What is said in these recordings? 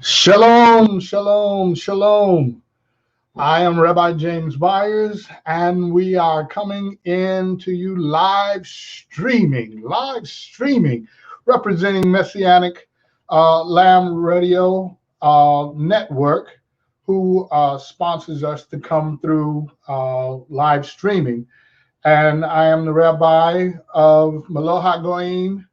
Shalom, shalom, shalom. I am Rabbi James Byers, and we are coming in to you live streaming, representing Messianic Lamb Radio Network, who sponsors us to come through live streaming. And I am the rabbi of Melo HaGoyim,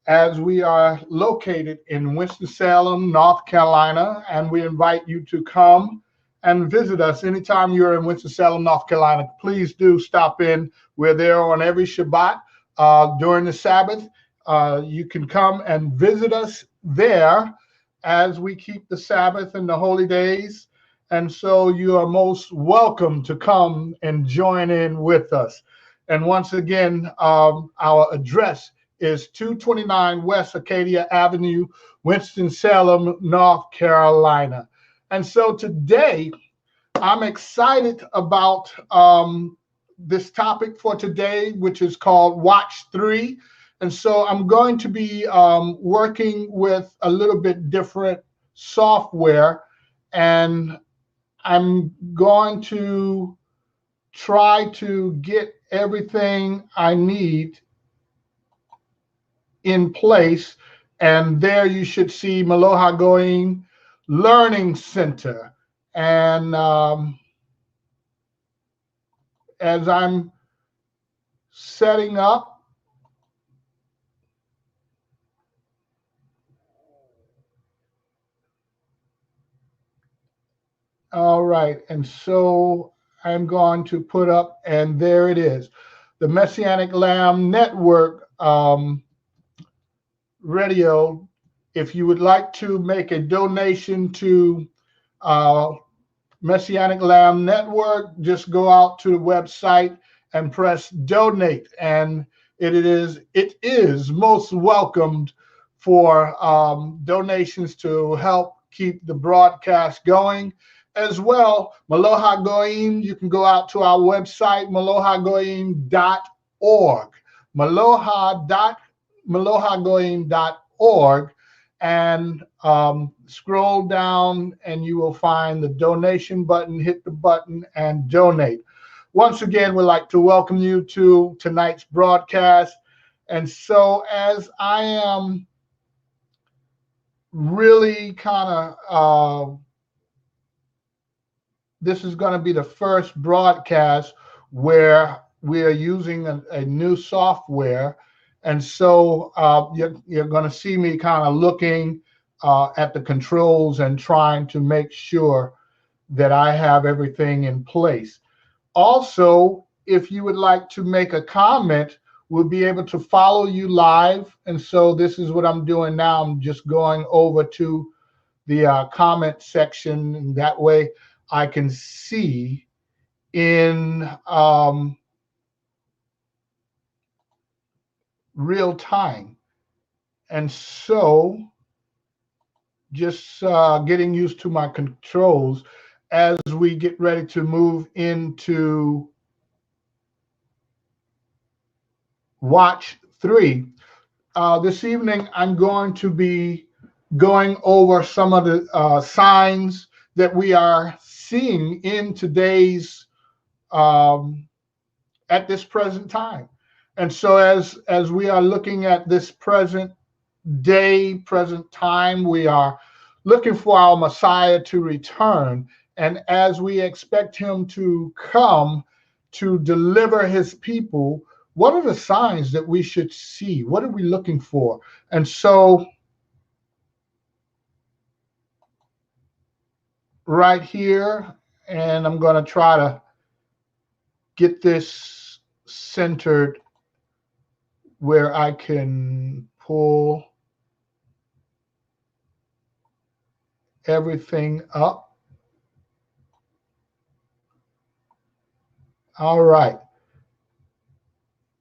as we are located in Winston-Salem, North Carolina, and we invite you to come and visit us anytime you're in Winston-Salem, North Carolina. Please do stop in. We're there on every Shabbat during the Sabbath. You can come and visit us there as we keep the Sabbath and the holy days. And so you are most welcome to come and join in with us. And once again, our address is 229 West Acadia Avenue, Winston-Salem, North Carolina. And so today, I'm excited about this topic for today, which is called Watch 3. And so I'm going to be working with a little bit different software, and I'm going to try to get everything I need in place. And there you should see Melo HaGoyim Learning Center. And as I'm setting up, all right, and so I'm going to put up, and there it is, the Messianic Lamb Network radio. If you would like to make a donation to uh, Messianic Lamb Network, just go out to the website and press donate, and it is most welcomed for donations to help keep the broadcast going. As well, Melo HaGoyim, you can go out to our website, melohagoyim.org, melohagoyim.org, and scroll down and you will find the donation button. Hit the button and donate. Once again, we'd like to welcome you to tonight's broadcast. And so as I am really kind of, this is going to be the first broadcast where we are using a new software. And so you're going to see me kind of looking at the controls and trying to make sure that I have everything in place. Also, if you would like to make a comment, we'll be able to follow you live. And so this is what I'm doing now. I'm just going over to the comment section, and that way I can see in real time. And so just getting used to my controls as we get ready to move into Watch 3. This evening, I'm going to be going over some of the signs that we are seeing in today's at this present time. And so as we are looking at this present day, present time, we are looking for our Messiah to return. And as we expect him to come to deliver his people, what are the signs that we should see? What are we looking for? And so right here, and I'm going to try to get this centered where I can pull everything up. All right.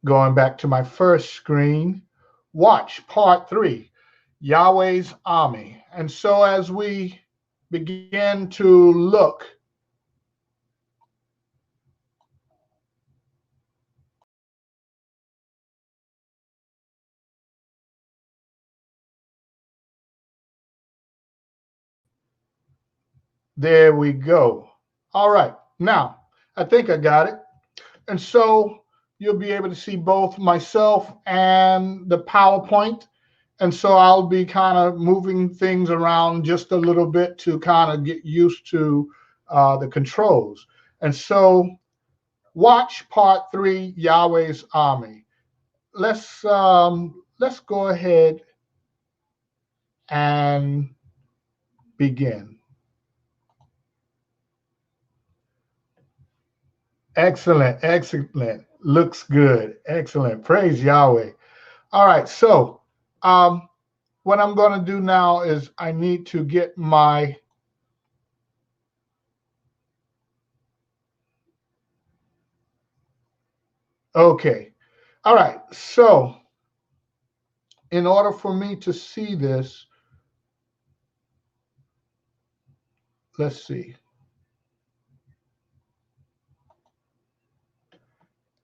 Going back to my first screen, watch part 3, Yahweh's army. And so as we begin to look There we go. All right. Now, I think I got it. And so you'll be able to see both myself and the PowerPoint. And so I'll be kind of moving things around just a little bit to kind of get used to the controls. And so watch part 3, Yahweh's Army. Let's go ahead and begin. Excellent, excellent. Looks good. Excellent. Praise Yahweh. All right, so what I'm going to do now is I need to get my okay. All right, so in order for me to see this, let's see.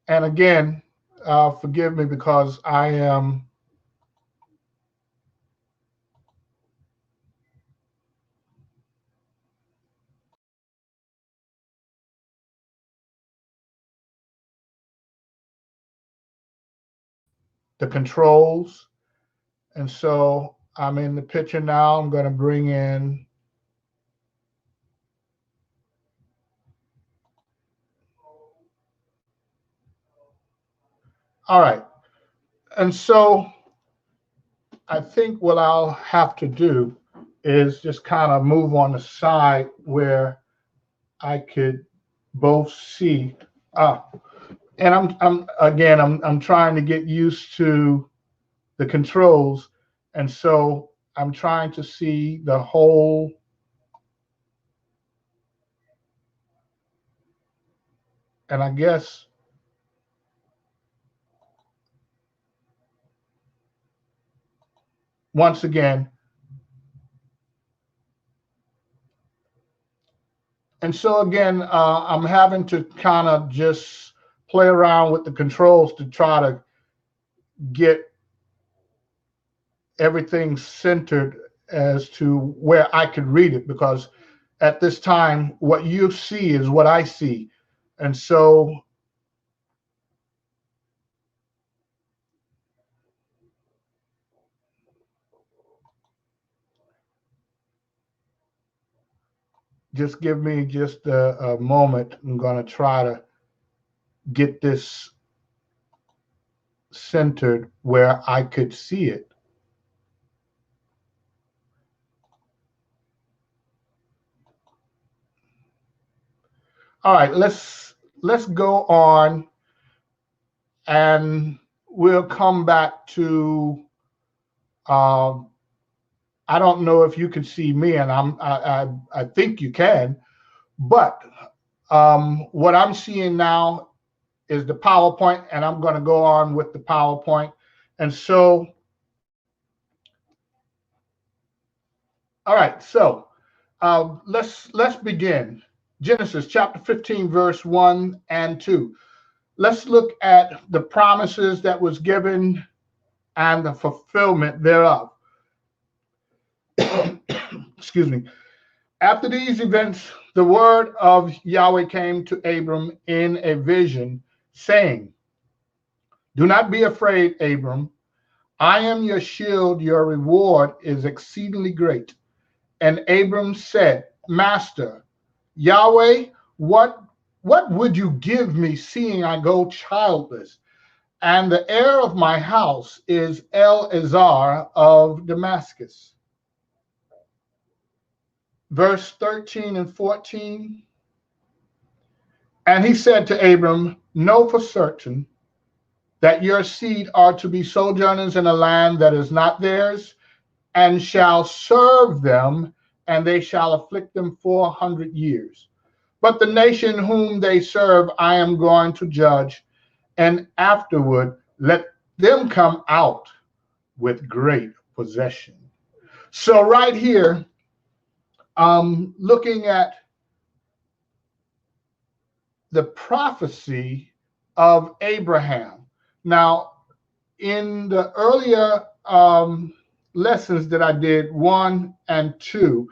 And again, forgive me because I am the controls. And so I'm in the picture now. I'm going to bring in all right. And so I think what I'll have to do is just kind of move on the side where I could both see. And I'm trying to get used to the controls, and so I'm trying to see the whole. And I guess once again, and so again, I'm having to kind of just play around with the controls to try to get everything centered as to where I could read it, because at this time, what you see is what I see. And so just give me just a moment. I'm going to try to get this centered where I could see it. All right, let's go on, and we'll come back to. I don't know if you can see me, and I think you can, but what I'm seeing now is the PowerPoint, and I'm going to go on with the PowerPoint, and so. All right, so let's begin. Genesis chapter 15, verse 1 and 2. Let's look at the promises that was given and the fulfillment thereof. Excuse me. After these events, the word of Yahweh came to Abram in a vision, saying, "Do not be afraid, Abram. I am your shield. Your reward is exceedingly great." And Abram said, "Master, Yahweh, what would you give me, seeing I go childless? And the heir of my house is Eleazar of Damascus." Verse 13 and 14. And he said to Abram, "Know for certain that your seed are to be sojourners in a land that is not theirs, and shall serve them, and they shall afflict them 400 years. But the nation whom they serve I am going to judge, and afterward let them come out with great possession." So right here, looking at the prophecy of Abraham. Now, in the earlier lessons that I did, 1 and 2,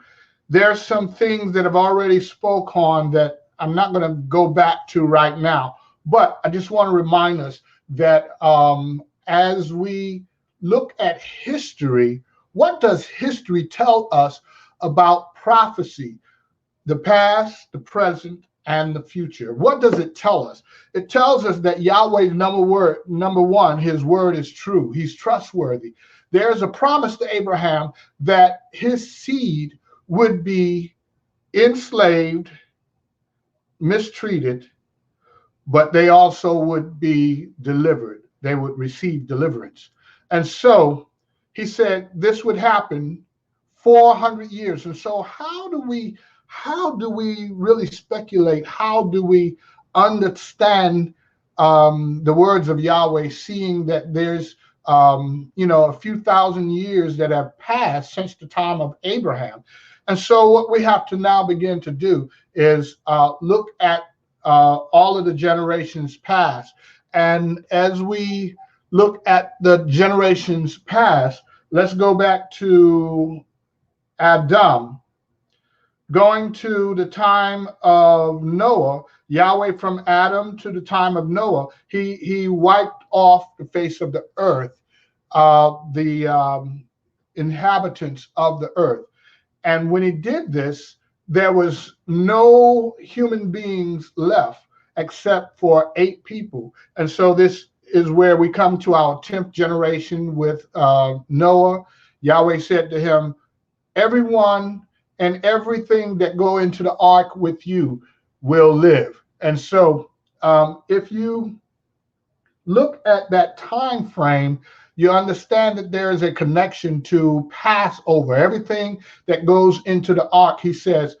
There's some things that I've already spoke on that I'm not going to go back to right now, but I just want to remind us that as we look at history, what does history tell us about prophecy? The past, the present, and the future. What does it tell us? It tells us that Yahweh's number one, his word is true. He's trustworthy. There's a promise to Abraham that his seed would be enslaved, mistreated, but they also would be delivered. They would receive deliverance. And so he said this would happen 400 years. And so how do we really speculate? How do we understand the words of Yahweh, seeing that there's a few thousand years that have passed since the time of Abraham? And so what we have to now begin to do is look at all of the generations past. And as we look at the generations past, let's go back to Adam. Going to the time of Noah, Yahweh, from Adam to the time of Noah, he wiped off the face of the earth, the inhabitants of the earth. And when he did this, there was no human beings left except for 8 people. And so this is where we come to our 10th generation with Noah. Yahweh said to him, everyone and everything that go into the ark with you will live. And so if you look at that time frame, you understand that there is a connection to Passover. Everything that goes into the ark, he says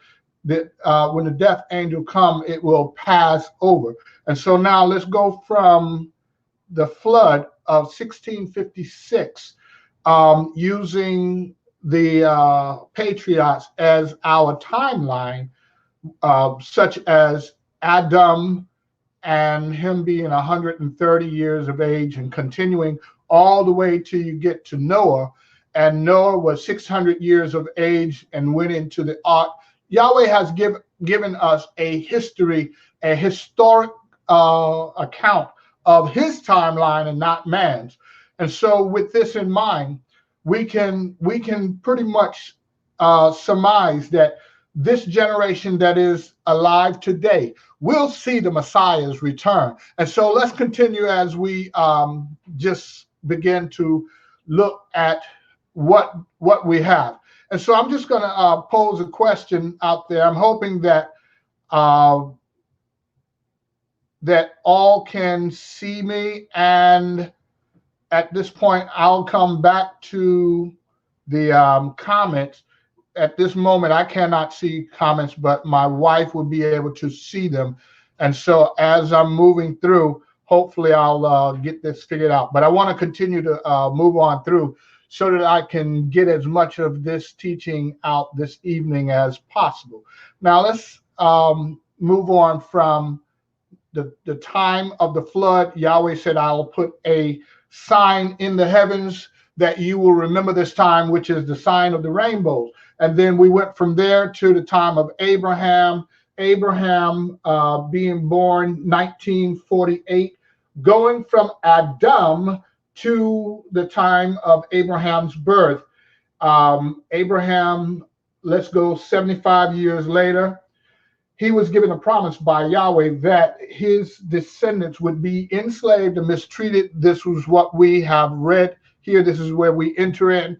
that when the death angel come, it will pass over. And so now let's go from the flood of 1656, using the patriarchs as our timeline, such as Adam and him being 130 years of age and continuing all the way till you get to Noah. And Noah was 600 years of age and went into the ark. Yahweh has given us a historic account of his timeline and not man's. And so with this in mind, we can pretty much surmise that this generation that is alive today will see the Messiah's return. And so let's continue as we just begin to look at what we have. And so I'm just going to pose a question out there. I'm hoping that that all can see me, and at this point, I'll come back to the comments. At this moment, I cannot see comments, but my wife will be able to see them. And so as I'm moving through, hopefully I'll get this figured out. But I want to continue to move on through so that I can get as much of this teaching out this evening as possible. Now let's move on from the time of the flood. Yahweh said, I'll put a sign in the heavens that you will remember this time, which is the sign of the rainbows. And then we went from there to the time of Abraham. Abraham being born 1948, going from Adam to the time of Abraham's birth. Abraham, let's go 75 years later. He was given a promise by Yahweh that his descendants would be enslaved and mistreated. This was what we have read here. This is where we enter in.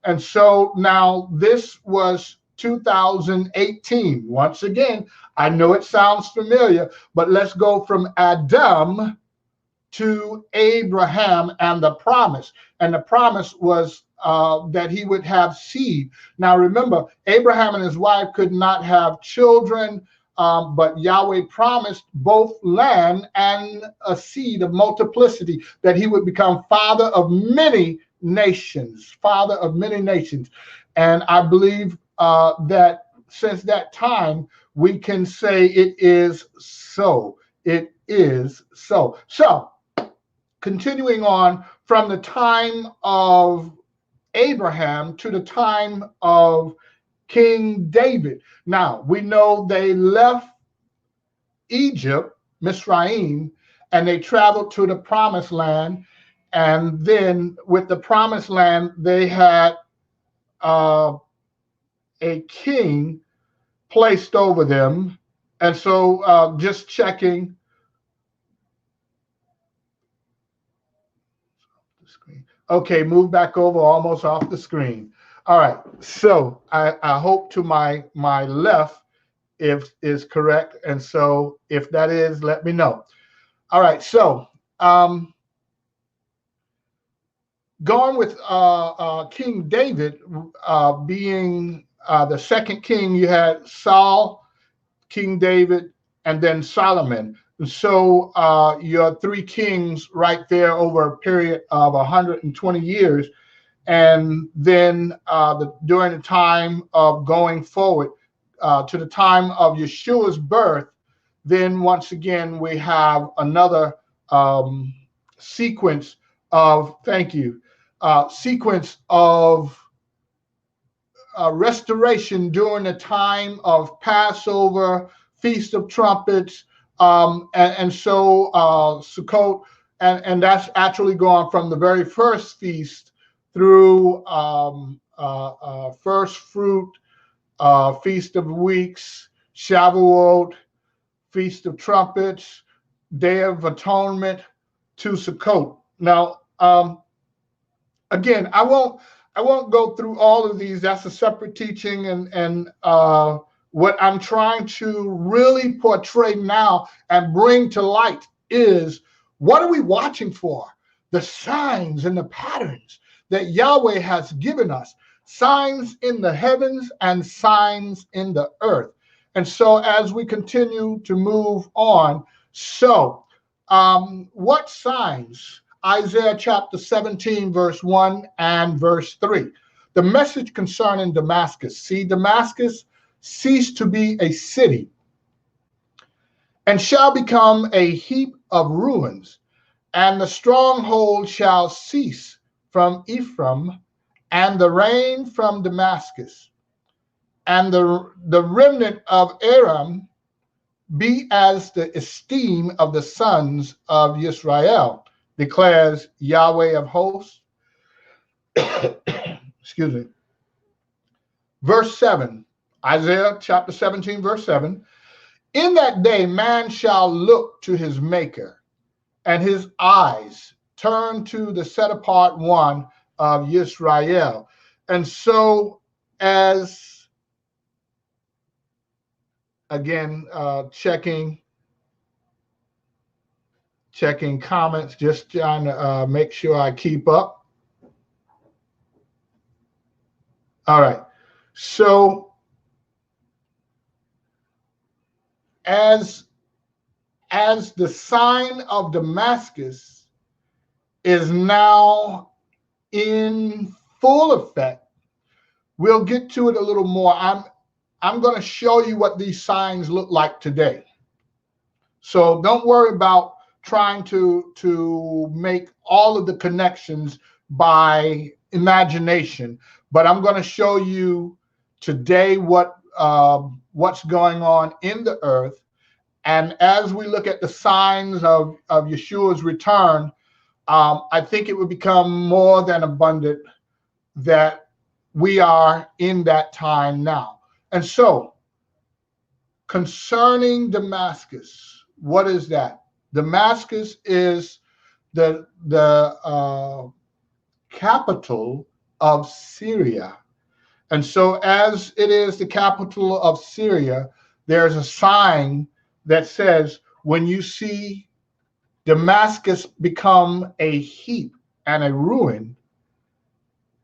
And so now this was 2018. Once again, I know it sounds familiar, but let's go from Adam to Abraham and the promise. And the promise was that he would have seed. Now remember, Abraham and his wife could not have children, but Yahweh promised both land and a seed of multiplicity, that he would become father of many nations, father of many nations. And I believe that since that time, we can say it is so. It is so. So, continuing on from the time of Abraham to the time of King David. Now, we know they left Egypt, Misraim, and they traveled to the promised land. And then with the promised land, they had a king placed over them. And so just checking the screen. Okay, move back over, almost off the screen. All right, so I hope to my left if is correct. And so if that is, let me know. All right, so going with King David being the second king, you had Saul, King David, and then Solomon. So your three kings right there over a period of 120 years. And then during the time of going forward to the time of Yeshua's birth, then once again we have another sequence of, thank you, sequence of restoration during the time of Passover, Feast of Trumpets, and so Sukkot, and that's actually gone from the very first feast through first fruit, Feast of Weeks, Shavuot, Feast of Trumpets, Day of Atonement, to Sukkot. Now, again, I won't go through all of these. That's a separate teaching, and what I'm trying to really portray now and bring to light is, what are we watching for? The signs and the patterns that Yahweh has given us, signs in the heavens and signs in the earth. And so as we continue to move on, so what signs? Isaiah chapter 17, verse 1 and verse 3. The message concerning Damascus. See, Damascus ceased to be a city and shall become a heap of ruins, and the stronghold shall cease from Ephraim, and the rain from Damascus, and the remnant of Aram be as the esteem of the sons of Israel, declares Yahweh of hosts. Excuse me. Verse 7, Isaiah chapter 17, verse 7. In that day man shall look to his maker, and his eyes turn to the set apart one of Israel. And so, as again, checking comments, just trying to make sure I keep up. All right. So as the sign of Damascus is now in full effect, we'll get to it a little more. I'm going to show you what these signs look like today. So don't worry about trying to make all of the connections by imagination, but I'm going to show you today what's going on in the earth. And as we look at the signs of Yeshua's return, I think it would become more than abundant that we are in that time now. And so, concerning Damascus, what is that? Damascus is the capital of Syria. And so as it is the capital of Syria, there's a sign that says, when you see Damascus become a heap and a ruin,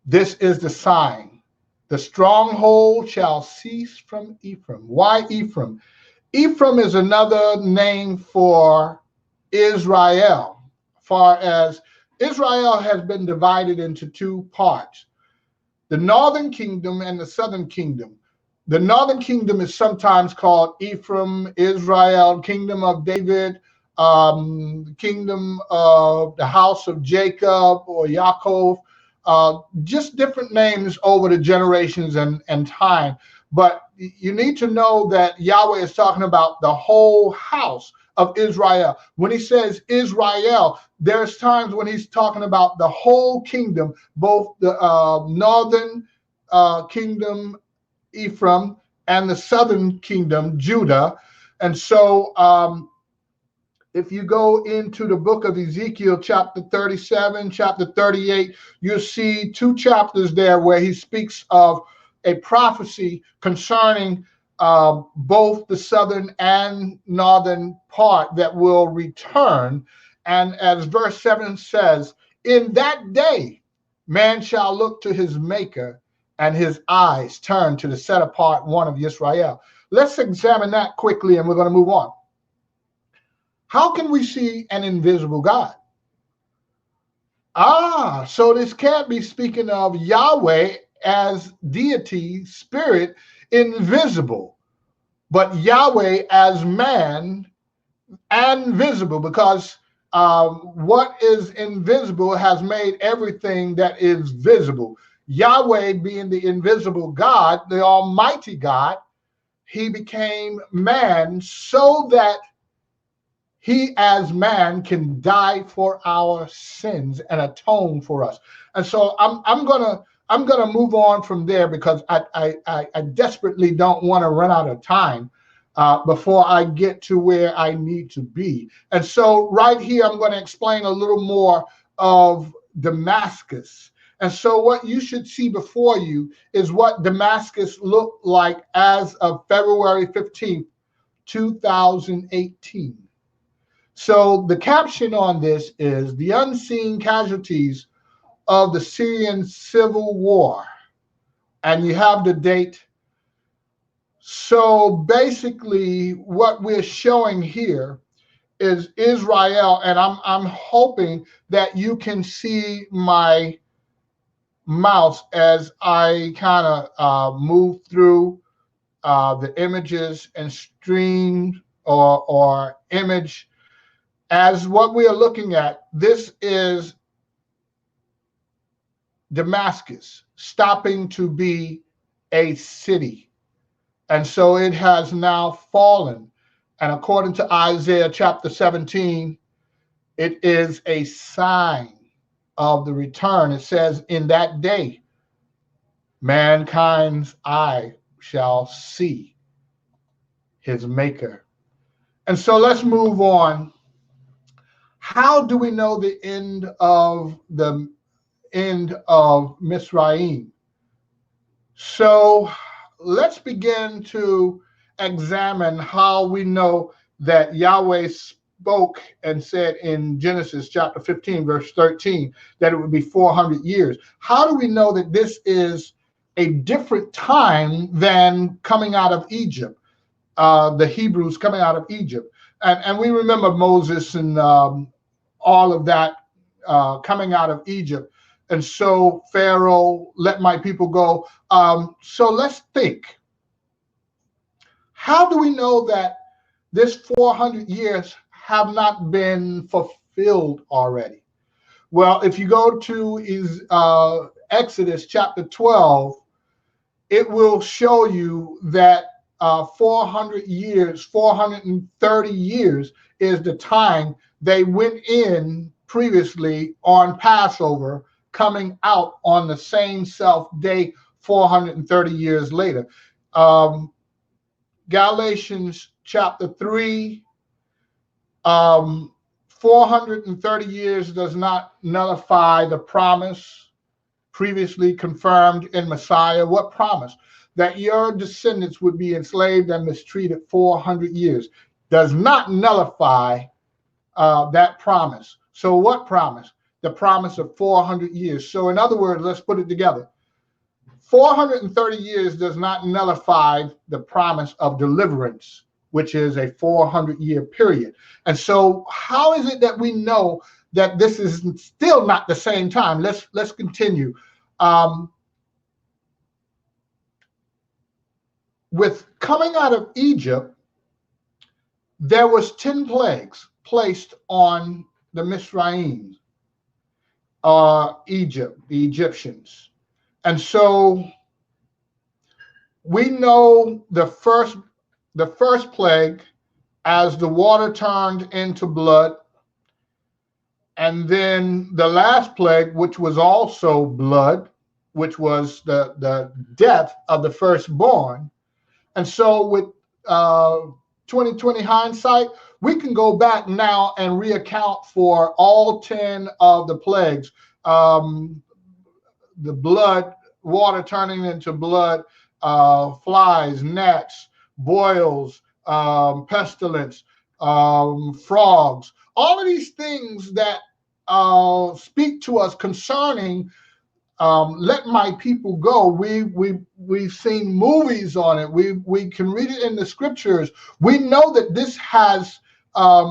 this is the sign. The stronghold shall cease from Ephraim. Why Ephraim? Ephraim is another name for Israel, far as Israel has been divided into two parts, the northern kingdom and the southern kingdom. The northern kingdom is sometimes called Ephraim, Israel, kingdom of David, kingdom of the house of Jacob or Yaakov, just different names over the generations and time. But you need to know that Yahweh is talking about the whole house of Israel. When he says Israel, there's times when he's talking about the whole kingdom, both the northern kingdom, Ephraim, and the southern kingdom, Judah. And so if you go into the book of Ezekiel, chapter 37, chapter 38, you'll see 2 chapters there where he speaks of a prophecy concerning both the southern and northern part that will return. And as verse 7 says, in that day, man shall look to his maker and his eyes turn to the set apart one of Israel. Let's examine that quickly and we're going to move on. How can we see an invisible God? So this can't be speaking of Yahweh as deity, spirit, invisible, but Yahweh as man and visible, because what is invisible has made everything that is visible. Yahweh being the invisible God, the Almighty God, he became man so that he as man can die for our sins and atone for us. And so I'm gonna move on from there because I desperately don't want to run out of time before I get to where I need to be. And so right here, I'm going to explain a little more of Damascus. And so what you should see before you is what Damascus looked like as of February 15th, 2018. So the caption on this is the unseen casualties of the Syrian civil war. And you have the date. So basically what we're showing here is Israel, and I'm hoping that you can see my mouse as I kind of move through the images and stream or image. As what we are looking at, this is Damascus stopping to be a city. And so it has now fallen. And according to Isaiah chapter 17, it is a sign of the return. It says, in that day, mankind's eye shall see his maker. And so let's move on. How do we know the end of Mizraim? So let's begin to examine how we know that Yahweh spoke and said in Genesis chapter 15, verse 13, that it would be 400 years. How do we know that this is a different time than coming out of Egypt, the Hebrews coming out of Egypt? And we remember Moses and all of that coming out of Egypt. And so Pharaoh, let my people go. So let's think. How do we know that this 400 years have not been fulfilled already? Well, if you go to Exodus chapter 12, it will show you that 400 years, 430 years is the time they went in previously on Passover, coming out on the same self day 430 years later. Galatians chapter 3, 430 years does not nullify the promise previously confirmed in Messiah. What promise? That your descendants would be enslaved and mistreated 400 years. Does not nullify that promise. So what promise? The promise of 400 years. So in other words, let's put it together. 430 years does not nullify the promise of deliverance, which is a 400-year period. And so how is it that we know that this is still not the same time? Let's continue. With coming out of Egypt, there was 10 plagues placed on the Mizraim, Egypt, the Egyptians. And so we know the first plague as the water turned into blood, and then the last plague, which was also blood, which was the death of the firstborn. And so with 2020 hindsight, we can go back now and reaccount for all 10 of the plagues. The blood, water turning into blood, flies, gnats, boils, pestilence, frogs, all of these things that speak to us concerning let my people go. We've seen movies on it. We can read it in the scriptures. We know that this has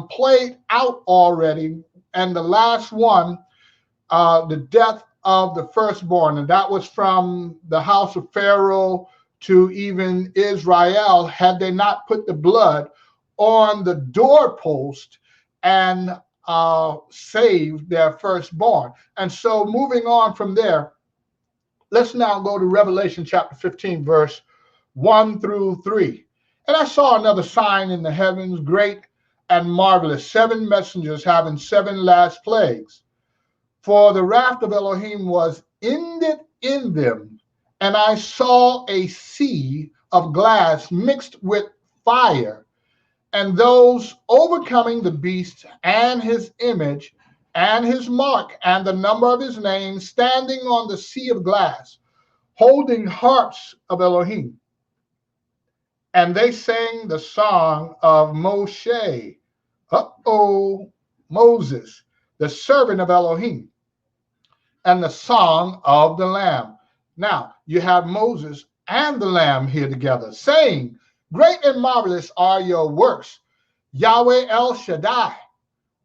played out already. And the last one, the death of the firstborn, and that was from the house of Pharaoh to even Israel, had they not put the blood on the doorpost and saved their firstborn. And so moving on from there, let's now go to Revelation chapter 15, verse 1 through 3. And I saw another sign in the heavens, great and marvelous, 7 messengers having 7 last plagues. For the wrath of Elohim was ended in them, and I saw a sea of glass mixed with fire, and those overcoming the beast and his image and his mark and the number of his name, standing on the sea of glass, holding harps of Elohim. And they sang the song of Moshe, Moses, the servant of Elohim, and the song of the Lamb. Now, you have Moses and the Lamb here together, saying, great and marvelous are your works, Yahweh El Shaddai.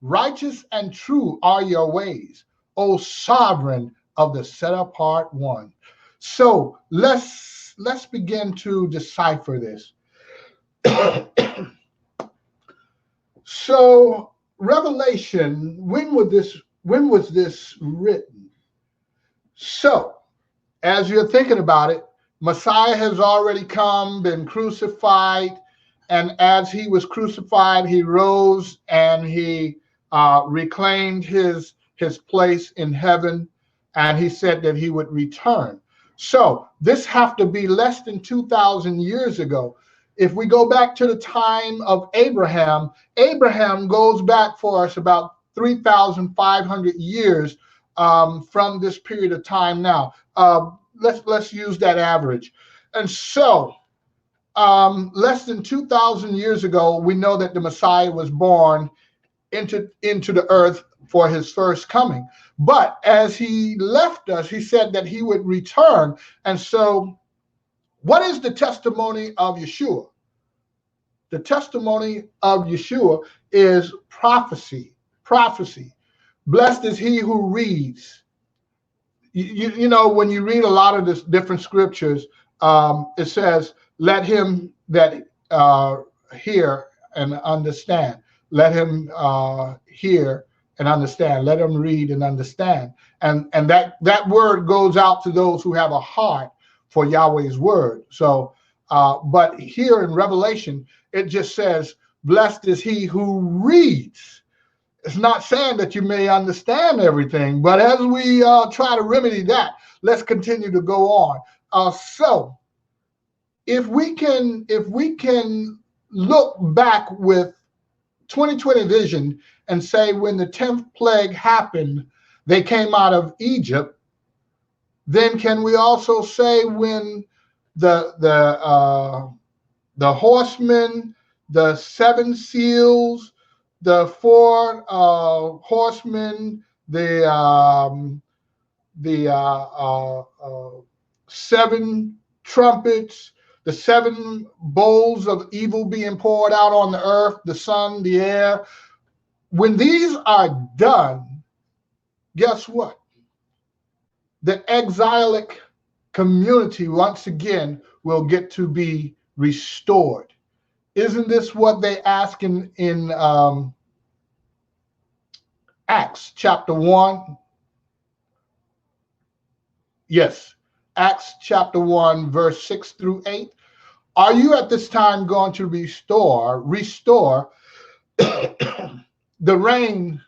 Righteous and true are your ways, O sovereign of the set apart one. So let's begin to decipher this. So Revelation, when was this written? So as you're thinking about it, Messiah has already come, been crucified, and as he was crucified, he rose and he reclaimed his place in heaven, and he said that he would return. So this have to be less than 2,000 years ago. If we go back to the time of Abraham, Abraham goes back for us about 3,500 years from this period of time now. Let's use that average. And so less than 2,000 years ago, we know that the Messiah was born into the earth for his first coming. But as he left us, he said that he would return. And so what is the testimony of Yahshua? The testimony of Yahshua is prophecy. Prophecy. Blessed is he who reads. You know, when you read a lot of this different scriptures, it says, let him that hear and understand. Let him hear and understand. Let him read and understand. And that word goes out to those who have a heart for Yahweh's word. So, but here in Revelation, it just says, blessed is he who reads. It's not saying that you may understand everything, but as we try to remedy that, let's continue to go on. So if we can look back with 2020 vision and say when the 10th plague happened, they came out of Egypt, then can we also say when the horsemen, the 7 seals, the 4 horsemen, the 7 trumpets, the 7 bowls of evil being poured out on the earth, the sun, the air, when these are done, guess what? The exilic community once again will get to be restored. Isn't this what they ask in Acts chapter 1? Yes, Acts chapter 1, verse 6 through 8. Are you at this time going to restore the reign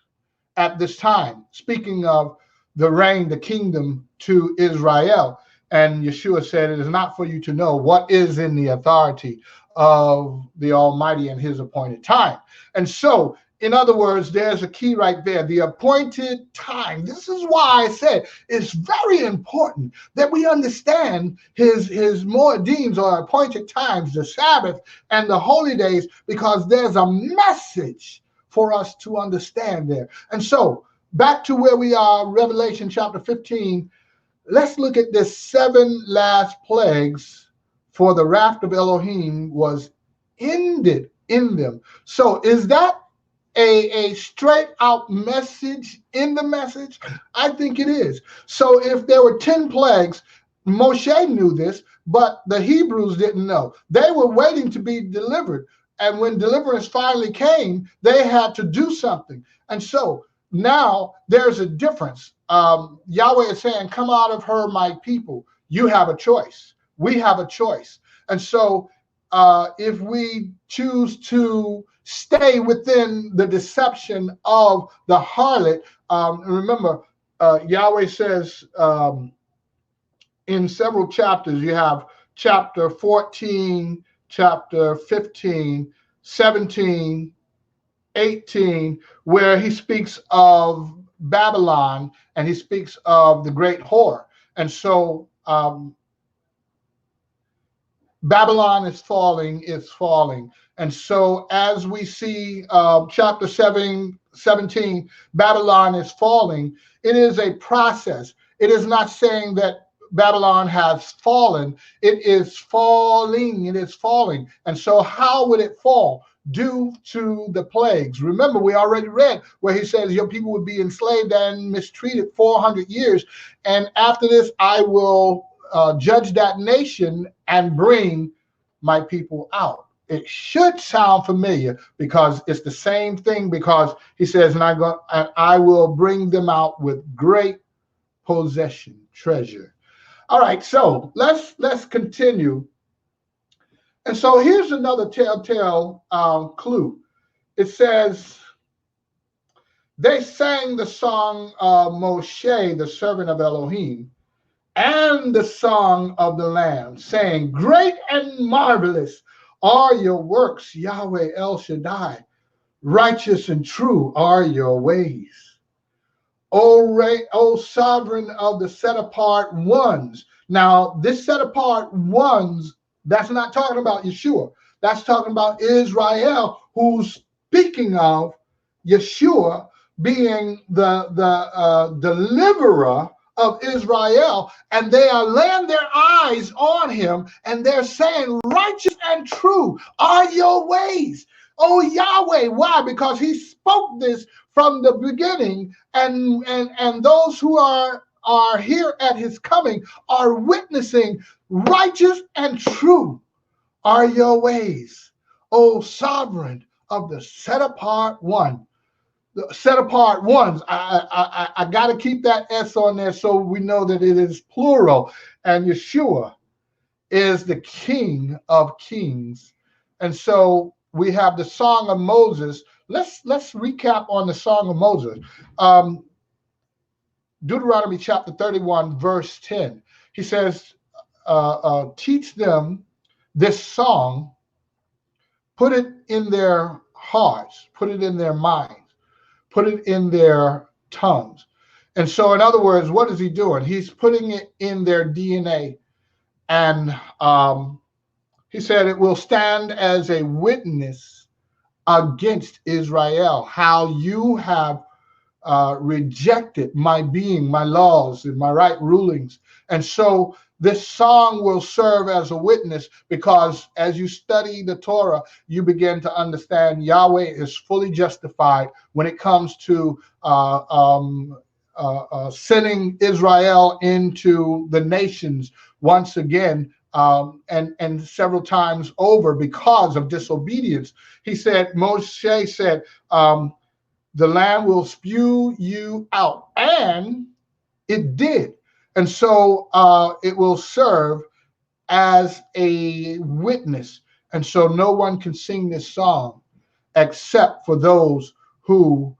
at this time? Speaking of the reign, the kingdom to Israel. And Yahshua said, it is not for you to know what is in the authority of the Almighty in his appointed time. And so, in other words, there's a key right there, the appointed time. This is why I said it's very important that we understand his moedim or appointed times, the Sabbath and the holy days, because there's a message for us to understand there. And so, back to where we are, Revelation chapter 15, let's look at the 7 last plagues, for the wrath of Elohim was ended in them. So is that a straight out message in the message? I think it is. So if there were 10 plagues, Moshe knew this, but the Hebrews didn't know. They were waiting to be delivered. And when deliverance finally came, they had to do something. And so now there's a difference. Yahweh is saying, come out of her, my people. You have a choice. We have a choice. And so if we choose to stay within the deception of the harlot, remember, Yahweh says in several chapters, you have chapter 14, chapter 15, 17, 18, where he speaks of Babylon and he speaks of the great whore. And so Babylon is falling, it's falling. And so as we see chapter 17, Babylon is falling, it is a process. It is not saying that Babylon has fallen. It is falling. It is falling. And so how would it fall? Due to the plagues. Remember, we already read where he says your people would be enslaved and mistreated 400 years. And after this, I will judge that nation and bring my people out. It should sound familiar because it's the same thing, because he says, and I will bring them out with great possession, treasure. All right, so let's continue. And so here's another telltale clue. It says, they sang the song of Moshe, the servant of Elohim, and the song of the Lamb, saying, great and marvelous are your works, Yahweh El Shaddai. Righteous and true are your ways. O sovereign of the set apart ones. Now, this set apart ones, that's not talking about Yahshua. That's talking about Israel, who's speaking of Yahshua being the deliverer of Israel, and they are laying their eyes on him, and they're saying, righteous and true are your ways, oh Yahweh. Why? Because he spoke this from the beginning, and those who are here at his coming are witnessing, righteous and true are your ways, O sovereign of the set apart one. The set apart ones. I got to keep that S on there so we know that it is plural. And Yahshua is the King of Kings. And so we have the Song of Moses. Let's recap on the Song of Moses. Deuteronomy chapter 31, verse 10. He says, teach them this song, put it in their hearts, put it in their minds, put it in their tongues. And so, in other words, what is he doing? He's putting it in their DNA. And he said it will stand as a witness against Israel, how you have rejected my being, my laws, and my right rulings. And so this song will serve as a witness, because as you study the Torah, you begin to understand Yahweh is fully justified when it comes to sending Israel into the nations once again, and several times over because of disobedience. He said, Moshe said, the land will spew you out. And it did. And so it will serve as a witness. And so no one can sing this song except for those who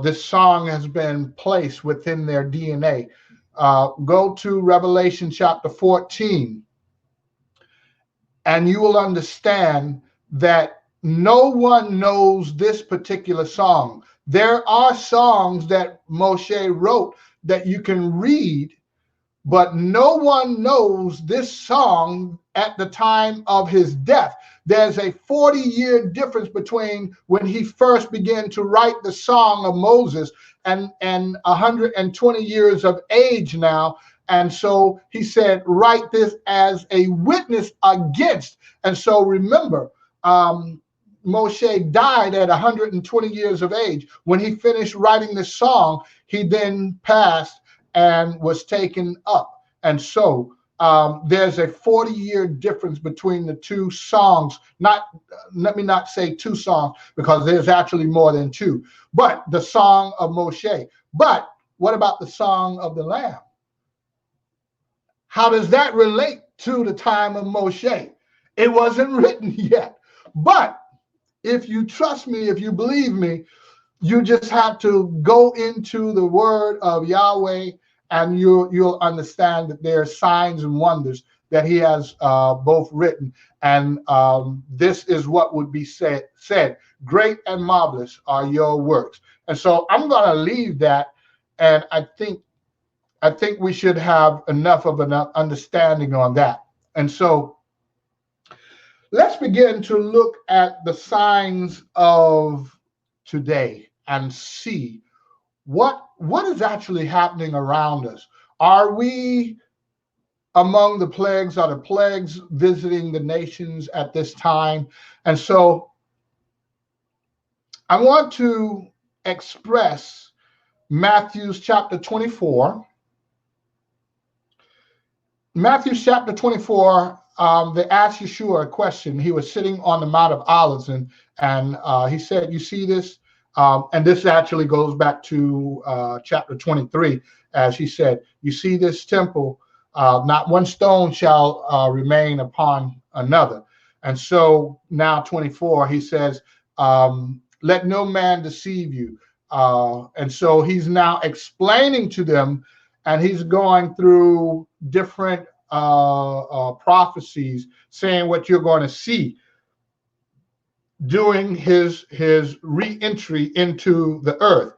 this song has been placed within their DNA. Go to Revelation chapter 14, and you will understand that no one knows this particular song. There are songs that Moshe wrote that you can read, but no one knows this song at the time of his death. There's a 40-year difference between when he first began to write the Song of Moses and 120 years of age now. And so he said, write this as a witness against. And so remember, Moshe died at 120 years of age. When he finished writing this song, he then passed and was taken up. And so there's a 40-year difference between the two songs. Let me not say two songs, because there's actually more than two, but the Song of Moshe. But what about the Song of the Lamb? How does that relate to the time of Moshe? It wasn't written yet. But if you trust me, if you believe me, you just have to go into the word of Yahweh, and you'll understand that there are signs and wonders that he has both written. And this is what would be said, great and marvelous are your works. And so I'm going to leave that. And I think we should have enough of an understanding on that. And so let's begin to look at the signs of today and see what is actually happening around us. Are we among the plagues? Are the plagues visiting the nations at this time? And so I want to express Matthew chapter 24. Matthew chapter 24, they asked Yahshua a question. He was sitting on the Mount of Olives, and he said, you see this? And this actually goes back to chapter 23, as he said, you see this temple, not one stone shall remain upon another. And so now 24, he says, let no man deceive you. And so he's now explaining to them, and he's going through different prophecies, saying what you're going to see during his re-entry into the earth.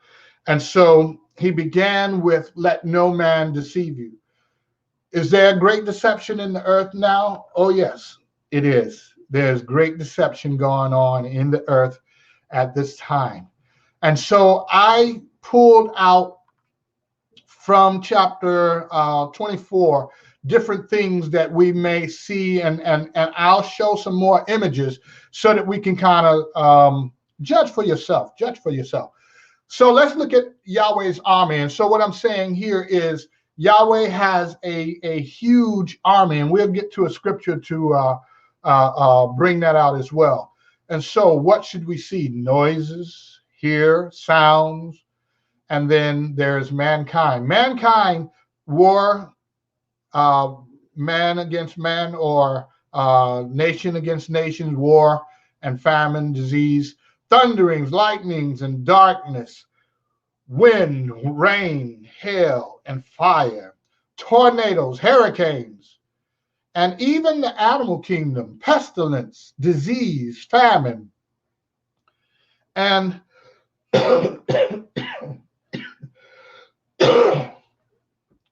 And so he began with, let no man deceive you. Is there a great deception in the earth now? Oh, yes, it is. There's great deception going on in the earth at this time. And so I pulled out from chapter 24 different things that we may see, and I'll show some more images so that we can kind of judge for yourself. So let's look at Yahweh's army. And so what I'm saying here is Yahweh has a huge army, and we'll get to a scripture to bring that out as well. And so what should we see? Noises, hear, sounds, and then there's mankind. Mankind war, man against man, or nation against nation, war and famine, disease, thunderings, lightnings, and darkness, wind, rain, hail, and fire, tornadoes, hurricanes, and even the animal kingdom, pestilence, disease, famine. And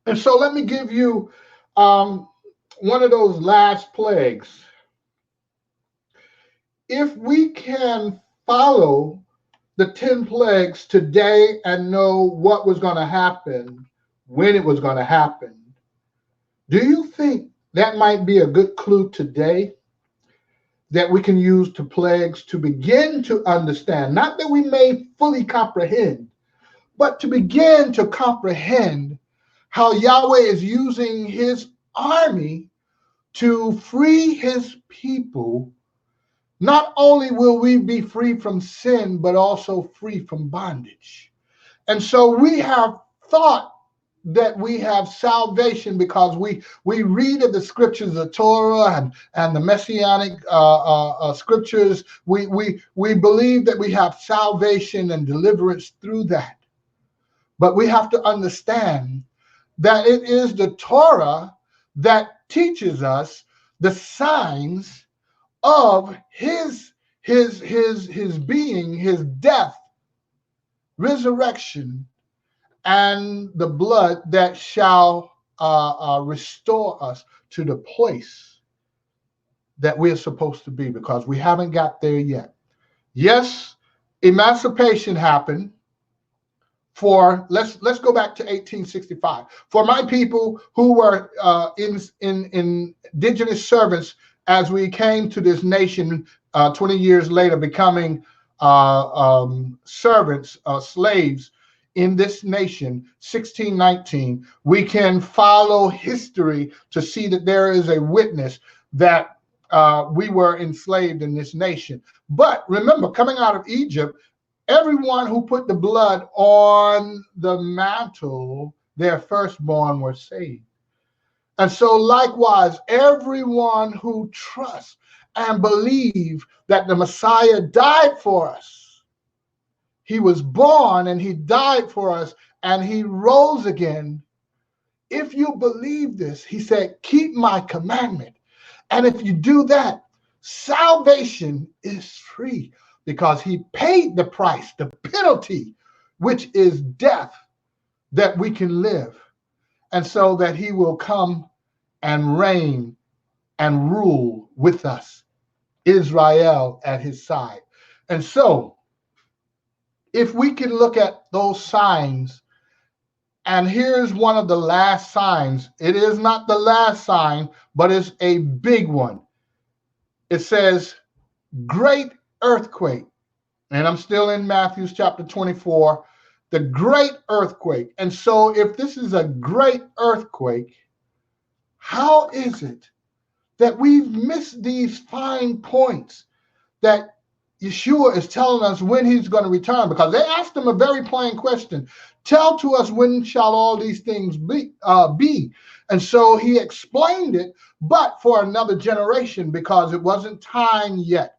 and so let me give you one of those last plagues. If we can follow the 10 plagues today and know what was going to happen, when it was going to happen, do you think that might be a good clue today that we can use to plagues to begin to understand? Not that we may fully comprehend, but to begin to comprehend how Yahweh is using his army to free his people. Not only will we be free from sin, but also free from bondage. And so we have thought that we have salvation because we read of the scriptures, the Torah and the Messianic scriptures. We believe that we have salvation and deliverance through that. But we have to understand that it is the Torah that teaches us the signs of his being, his death, resurrection, and the blood that shall restore us to the place that we're supposed to be, because we haven't got there yet. Yes, emancipation happened. For let's go back to 1865. For my people who were indigenous servants as we came to this nation 20 years later, becoming servants, slaves in this nation, 1619, we can follow history to see that there is a witness that we were enslaved in this nation. But remember, coming out of Egypt, everyone who put the blood on the mantle, their firstborn were saved. And so likewise, everyone who trusts and believes that the Messiah died for us, he was born and he died for us and he rose again. If you believe this, he said, keep my commandment. And if you do that, salvation is free, because he paid the price, the penalty, which is death, that we can live. And so that he will come and reign and rule with us, Israel at his side. And so if we can look at those signs, and here's one of the last signs. It is not the last sign, but it's a big one. It says, great earthquake. And I'm still in Matthew chapter 24, the great earthquake. And so if this is a great earthquake, how is it that we've missed these fine points that Yahshua is telling us when he's going to return? Because they asked him a very plain question. Tell to us, when shall all these things be? And so he explained it, but for another generation, because it wasn't time yet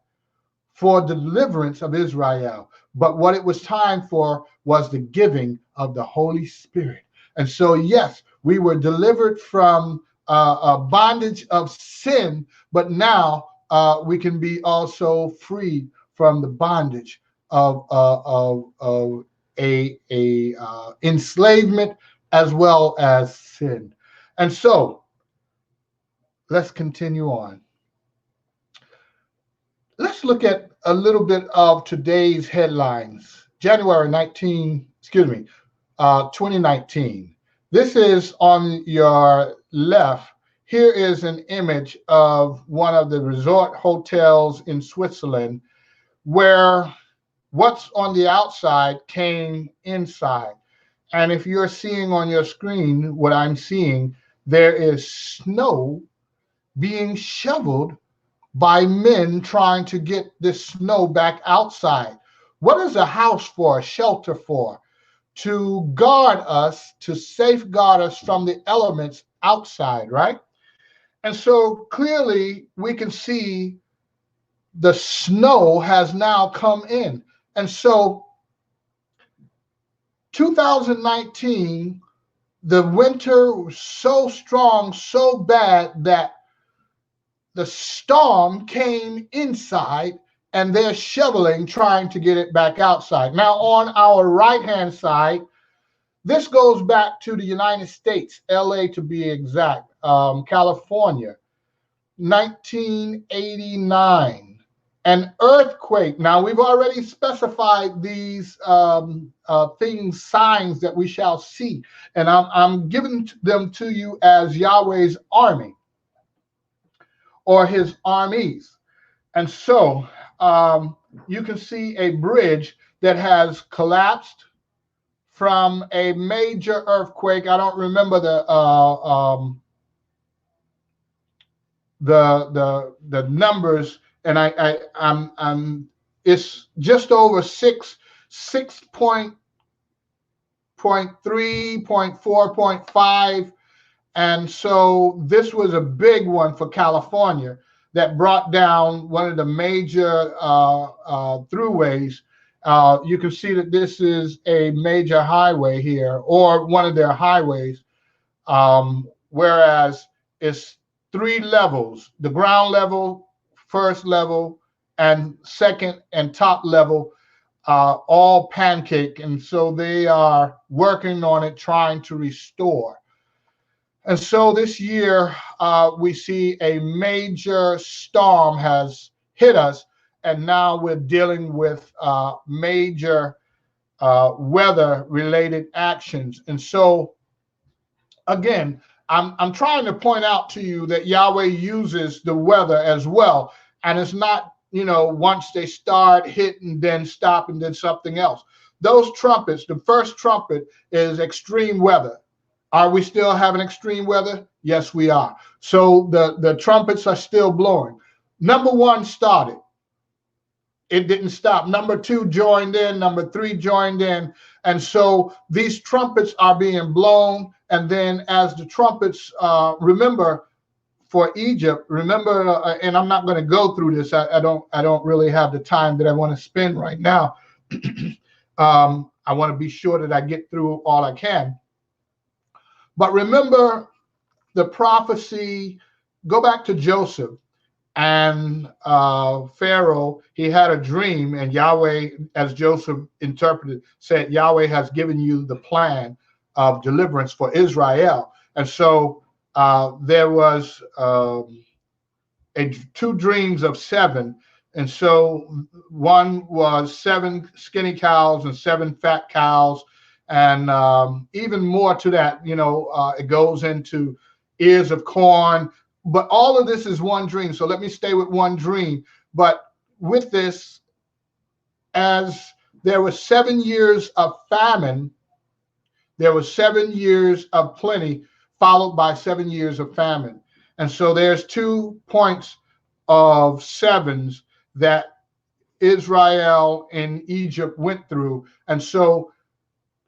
for deliverance of Israel. But what it was time for was the giving of the Holy Spirit. And so, yes, we were delivered from a bondage of sin, but now we can be also free from the bondage of enslavement as well as sin. And so let's continue on. Let's look at a little bit of today's headlines. January 2019. This is on your left. Here is an image of one of the resort hotels in Switzerland, where what's on the outside came inside. And if you're seeing on your screen what I'm seeing, there is snow being shoveled by men trying to get this snow back outside. What is a house for, a shelter for? To guard us, to safeguard us from the elements outside, right? And so clearly we can see the snow has now come in. And so 2019, the winter was so strong, so bad that the storm came inside and they're shoveling, trying to get it back outside. Now, on our right-hand side, this goes back to the United States, LA to be exact, California, 1989. An earthquake. Now, we've already specified these things, signs that we shall see. And I'm giving them to you as Yahweh's army, or his armies. And so you can see a bridge that has collapsed from a major earthquake. I don't remember the numbers, and I'm it's just over 6.4 0.3, 0.4, 0.5. And so this was a big one for California that brought down one of the major throughways. You can see that this is a major highway here, or one of their highways, whereas it's 3 levels: the ground level, first level, and second and top level, all pancake. And so they are working on it, trying to restore. And so this year, we see a major storm has hit us, and now we're dealing with major weather-related actions. And so, again, I'm trying to point out to you that Yahweh uses the weather as well, and it's not, once they start hitting, then stop, and then something else. Those trumpets, the first trumpet is extreme weather. Are we still having extreme weather? Yes, we are. So the trumpets are still blowing. Number 1 started. It didn't stop. Number 2 joined in. Number 3 joined in. And so these trumpets are being blown. And then as the trumpets, remember, for Egypt, remember, and I'm not going to go through this. I don't really have the time that I want to spend right now. I want to be sure that I get through all I can. But remember the prophecy, go back to Joseph and Pharaoh. He had a dream, and Yahweh, as Joseph interpreted, said, Yahweh has given you the plan of deliverance for Israel. And so there was 2 dreams of 7. And so one was 7 skinny cows and 7 fat cows. And even more to that, it goes into ears of corn. But all of this is one dream. So let me stay with one dream. But with this, as there were 7 years of famine, there were 7 years of plenty, followed by 7 years of famine. And so there's 2 points of 7s that Israel and Egypt went through. And so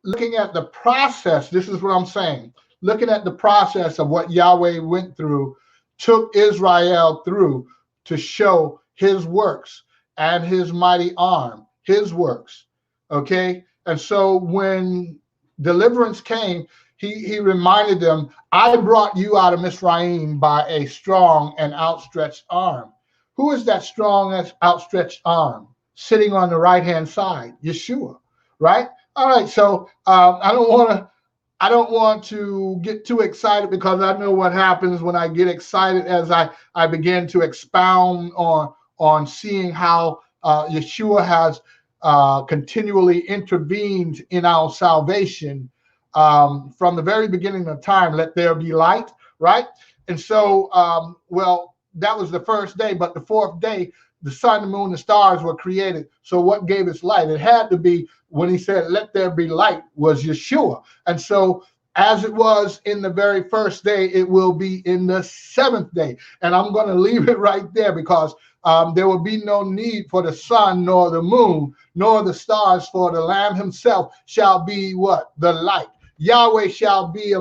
looking at the process, this is what I'm saying. Looking at the process of what Yahweh went through, took Israel through to show his works and his mighty arm, his works. Okay? And so when deliverance came, he reminded them, I brought you out of Mizraim by a strong and outstretched arm. Who is that strong and outstretched arm sitting on the right-hand side? Yahshua, right? All right, so I don't want to get too excited, because I know what happens when I get excited as I begin to expound on seeing how Yahshua has continually intervened in our salvation from the very beginning of time. Let there be light, right? And so, well, that was the first day, but the 4th day, the sun, the moon, the stars were created. So what gave us light? It had to be, when he said, let there be light, was Yahshua. And so as it was in the very first day, it will be in the 7th day. And I'm going to leave it right there, because there will be no need for the sun, nor the moon, nor the stars, for the Lamb himself shall be what? The light. Yahweh shall be,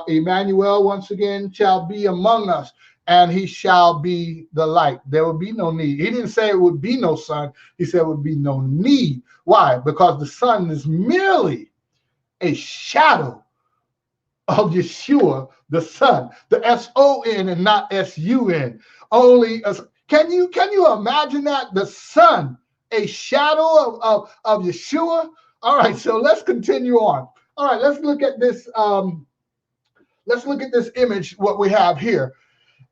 Emmanuel, once again, shall be among us, and he shall be the light. There will be no need. He didn't say it would be no sun. He said it would be no need. Why? Because the sun is merely a shadow of Yahshua, the Son, the S-O-N and not S-U-N. Only as, can you imagine that? The Son, a shadow of Yahshua. All right, so let's continue on. All right, let's look at this. Let's look at this image, what we have here.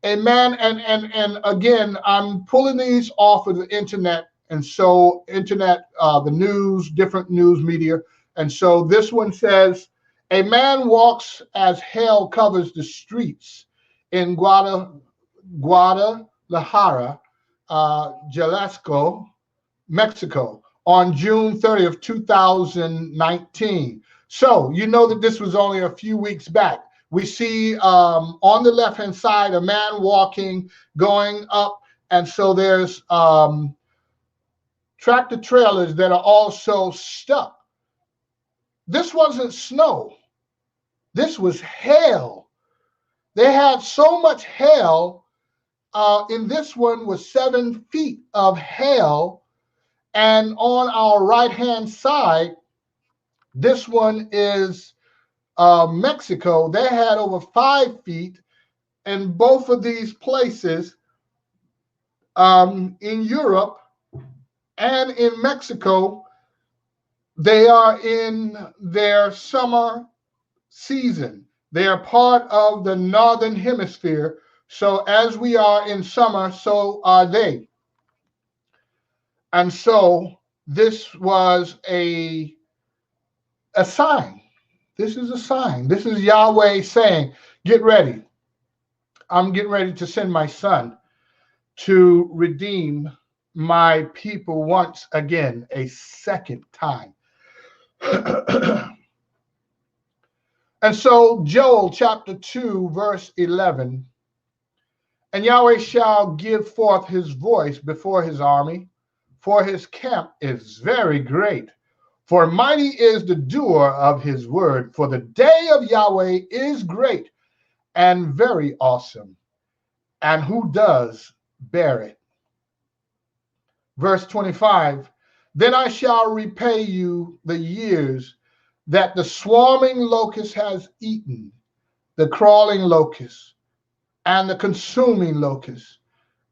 Amen. And again, I'm pulling these off of the internet. And so internet, the news, different news media. And so this one says, a man walks as hell covers the streets in Guadalajara, Jalisco, Mexico on June 30th, 2019. So you know that this was only a few weeks back. We see on the left-hand side a man walking, going up, and so there's tractor trailers that are also stuck. This wasn't snow. This was hail. They had so much hail. In this one was 7 feet of hail. And on our right-hand side, this one is Mexico. They had over 5 feet. And both of these places in Europe and in Mexico, they are in their summer season. They are part of the northern hemisphere. So as we are in summer, so are they. And so this was a sign. This is a sign. This is Yahweh saying, get ready. I'm getting ready to send my son to redeem my people once again, a second time. And so Joel chapter 2, verse 11, and Yahweh shall give forth his voice before his army, for his camp is very great. For mighty is the doer of his word, for the day of Yahweh is great and very awesome, and who does bear it? Verse 25, then I shall repay you the years that the swarming locust has eaten, the crawling locust, and the consuming locust,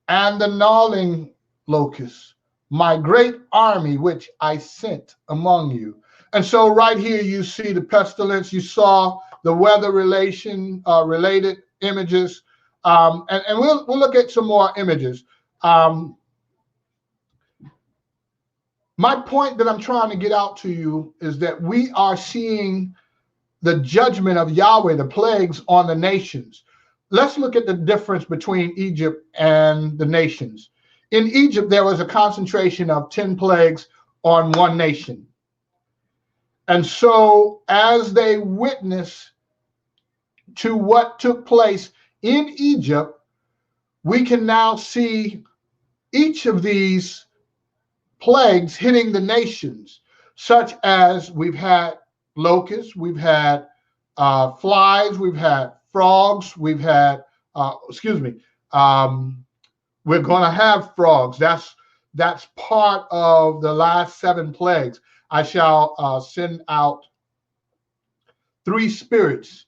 and the gnawing locust, my great army which I sent among you. And so right here you see the pestilence, you saw the weather related images, and we'll look at some more images. My point that I'm trying to get out to you is that we are seeing the judgment of Yahweh, the plagues on the nations. Let's look at the difference between Egypt and the nations. In Egypt, there was a concentration of 10 plagues on one nation. And so as they witness to what took place in Egypt, we can now see each of these plagues hitting the nations, such as we've had locusts, we've had flies, we've had frogs, we've had, we're going to have frogs. That's part of the last 7 plagues. I shall send out 3 spirits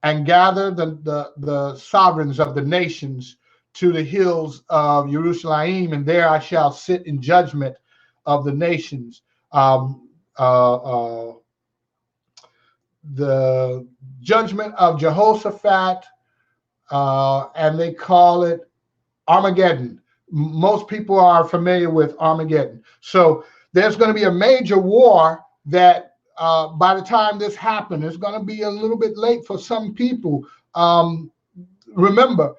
and gather the sovereigns of the nations to the hills of Jerusalem, and there I shall sit in judgment of the nations. The judgment of Jehoshaphat, and they call it Armageddon. Most people are familiar with Armageddon. So there's going to be a major war that by the time this happens, it's going to be a little bit late for some people. Remember,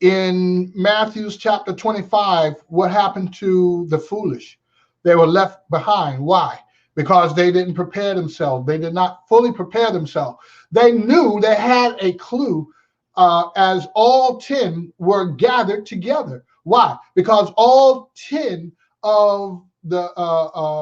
in Matthew's chapter 25, what happened to the foolish? They were left behind. Why? Because they didn't prepare themselves. They did not fully prepare themselves. They knew, they had a clue, as all 10 were gathered together. Why? Because all 10 of the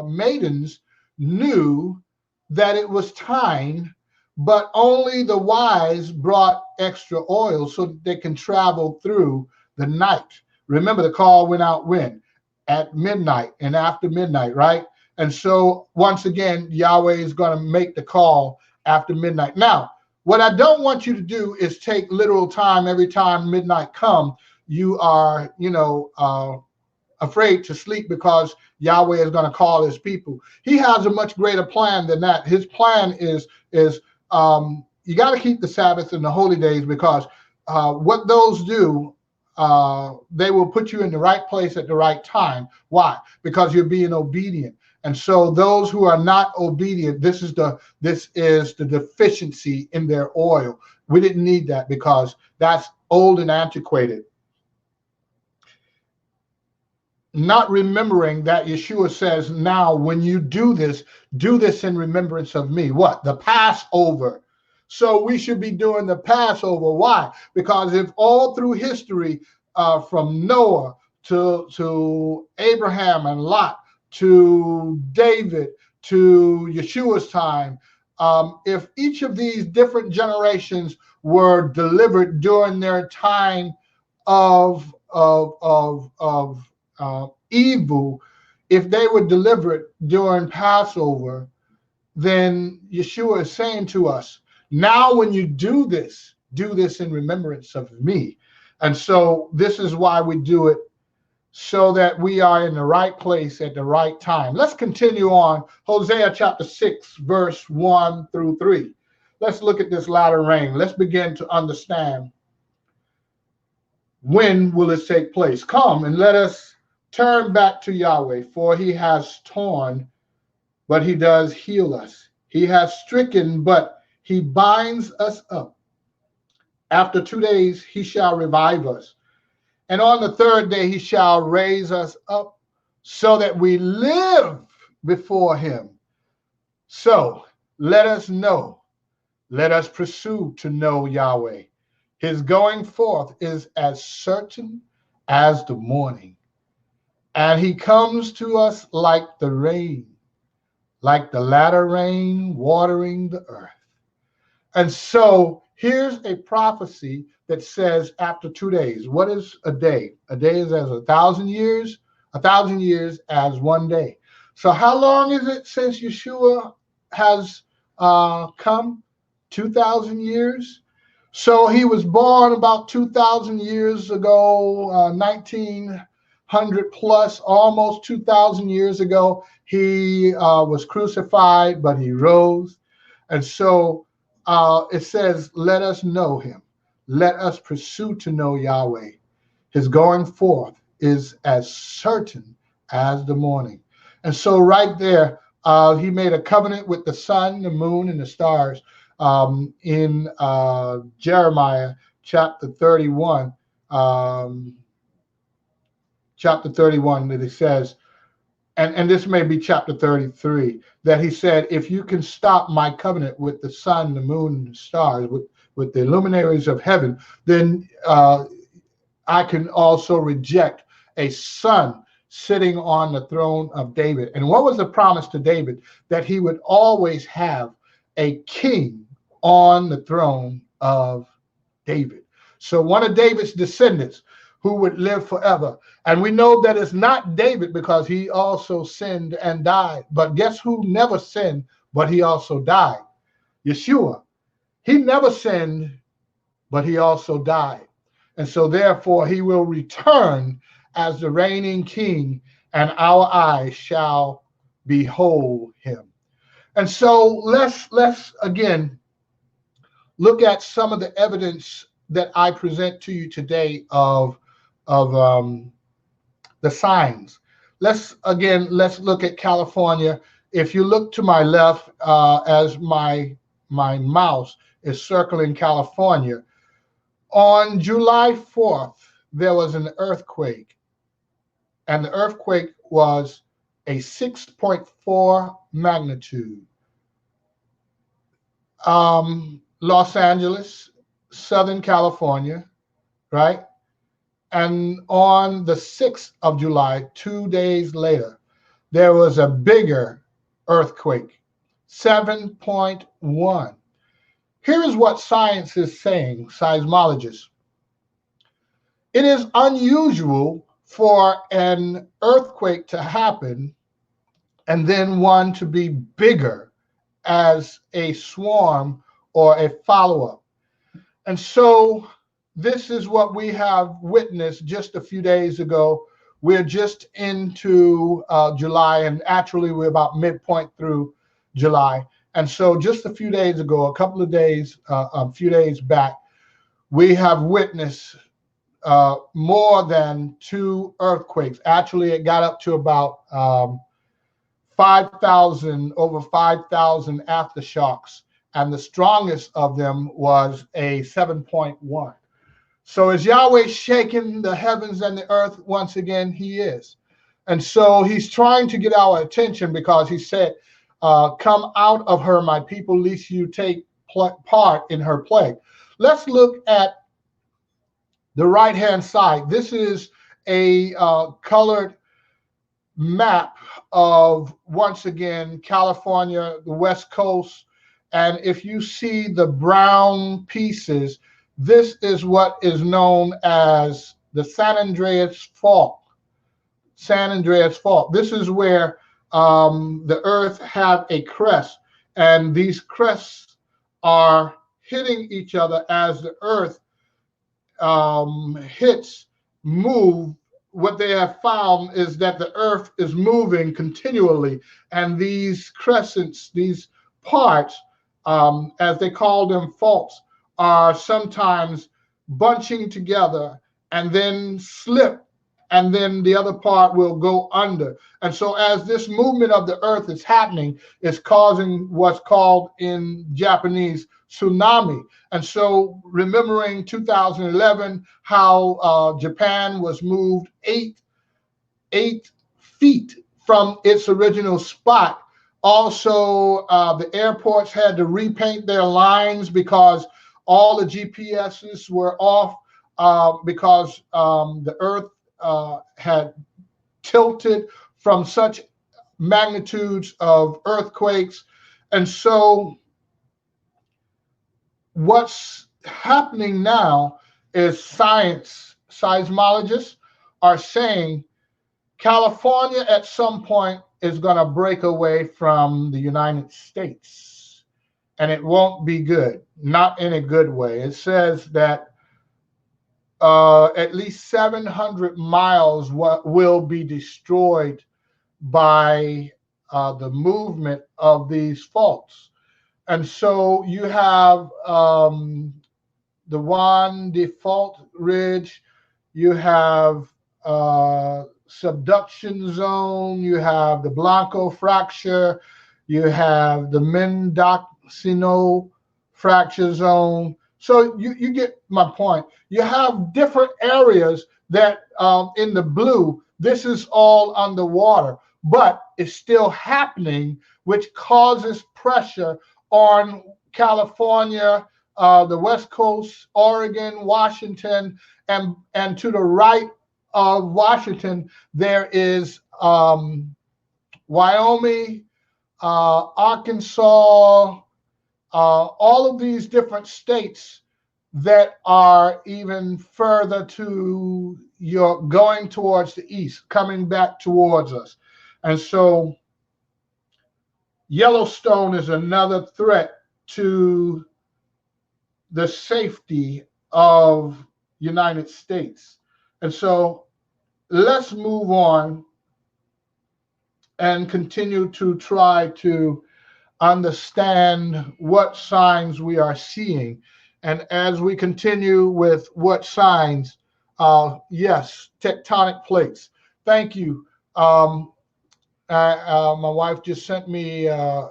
maidens knew that it was time, but only the wise brought extra oil so that they can travel through the night. Remember, the call went out when? At midnight and after midnight, right? And so once again, Yahweh is going to make the call after midnight. Now, what I don't want you to do is take literal time every time midnight comes. You are, afraid to sleep because Yahweh is going to call his people. He has a much greater plan than that. His plan is you got to keep the Sabbath and the holy days, because what those do, they will put you in the right place at the right time. Why? Because you're being obedient. And so those who are not obedient, this is the deficiency in their oil. We didn't need that because that's old and antiquated. Not remembering that Yahshua says, now when you do this in remembrance of me. What? The Passover. So we should be doing the Passover. Why? Because if all through history, from Noah to Abraham and Lot, to David, to Yeshua's time, if each of these different generations were delivered during their time of evil, if they were delivered during Passover, then Yahshua is saying to us, now when you do this in remembrance of me. And so this is why we do it, so that we are in the right place at the right time. Let's continue on. Hosea chapter 6, verse 1 through 3. Let's look at this latter rain. Let's begin to understand, when will it take place? Come and let us turn back to Yahweh, for he has torn, but he does heal us. He has stricken, but he binds us up. After 2 days he shall revive us, and on the third day he shall raise us up, so that we live before him. So let us know, let us pursue to know Yahweh. His going forth is as certain as the morning, and he comes to us like the rain, like the latter rain watering the earth. And so here's a prophecy that says after 2 days. What is a day? A day is as 1,000 years, 1,000 years as 1 day. So how long is it since Yahshua has come? 2,000 years. So he was born about 2,000 years ago, 1900 plus, almost 2,000 years ago. He was crucified, but he rose. And so it says, let us know him. Let us pursue to know Yahweh. His going forth is as certain as the morning. And so right there, he made a covenant with the sun, the moon, and the stars. In Jeremiah chapter 31, that it says, and this may be chapter 33, that he said, if you can stop my covenant with the sun, the moon, and the stars, with the luminaries of heaven, then I can also reject a son sitting on the throne of David. And what was the promise to David? That he would always have a king on the throne of David. So one of David's descendants who would live forever. And we know that it's not David, because he also sinned and died. But guess who never sinned, but he also died? Yahshua. He never sinned, but he also died. And so therefore he will return as the reigning king, and our eyes shall behold him. And so let's again look at some of the evidence that I present to you today of the signs. Let's look at California. If you look to my left, as my mouse is circling California, on July 4th, there was an earthquake, and the earthquake was a 6.4 magnitude. Los Angeles, Southern California, right? And on the 6th of July, 2 days later, there was a bigger earthquake, 7.1. Here is what science is saying, seismologists. It is unusual for an earthquake to happen and then one to be bigger as a swarm or a follow-up. And so this is what we have witnessed just a few days ago. We're just into July, and actually we're about midpoint through July. And so just a few days ago, a few days back, we have witnessed more than 2 earthquakes. Actually, it got up to about 5,000, over 5,000 aftershocks. And the strongest of them was a 7.1. So is Yahweh shaking the heavens and the earth once again? He is. And so he's trying to get our attention, because he said, come out of her, my people, lest you take part in her plague. Let's look at the right-hand side. This is a colored map of, once again, California, the West Coast, And if you see the brown pieces, this is what is known as the San Andreas Fault. San Andreas Fault. This is where the earth had a crest, and these crests are hitting each other as the earth hits, move. What they have found is that the earth is moving continually, and these crescents, these parts, as they call them, faults, are sometimes bunching together and then slip, and then the other part will go under. And so as this movement of the earth is happening, it's causing what's called in Japanese tsunami. And so remembering 2011, how Japan was moved eight feet from its original spot. Also, the airports had to repaint their lines because all the GPSs were off, because the earth had tilted from such magnitudes of earthquakes. And so what's happening now is seismologists are saying California at some point is going to break away from the United States, and it won't be good, not in a good way. It says that at least 700 miles will be destroyed by the movement of these faults. And so you have the Juan de Fault Ridge, you have subduction zone, you have the Blanco fracture, you have the Mendocino fracture zone. So you get my point. You have different areas that in the blue, this is all underwater, but it's still happening, which causes pressure on California, the West Coast, Oregon, Washington, and to the right of Washington, there is Wyoming, Arkansas, all of these different states that are even further to going towards the east, coming back towards us. And so Yellowstone is another threat to the safety of United States. And so let's move on and continue to try to understand what signs we are seeing. And as we continue with what signs, yes, tectonic plates. Thank you. My wife just sent me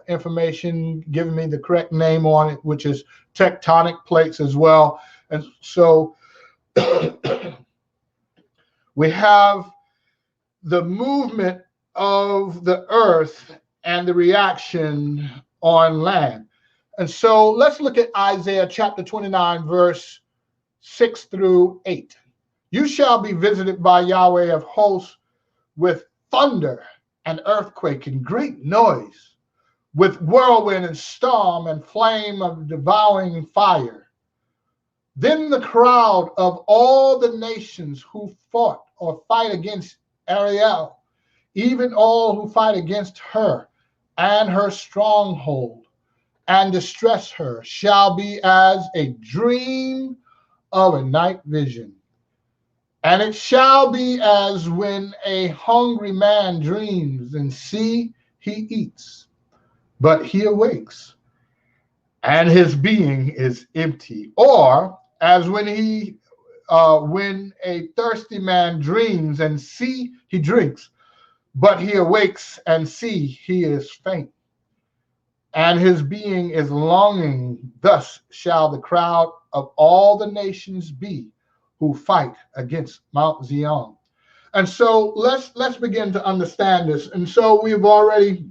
information giving me the correct name on it, which is tectonic plates as well. And so we have the movement of the earth and the reaction on land. And so let's look at Isaiah chapter 29, verse 6 through 8. You shall be visited by Yahweh of hosts with thunder and earthquake and great noise, with whirlwind and storm and flame of devouring fire. Then the crowd of all the nations who fought or fight against Ariel, even all who fight against her and her stronghold and distress her, shall be as a dream of a night vision. And it shall be as when a hungry man dreams, and see, he eats, but he awakes, and his being is empty. Or as when a thirsty man dreams, and see, he drinks, but he awakes, and see, he is faint, and his being is longing. Thus shall the crowd of all the nations be who fight against Mount Zion. And so let's begin to understand this. And so we've already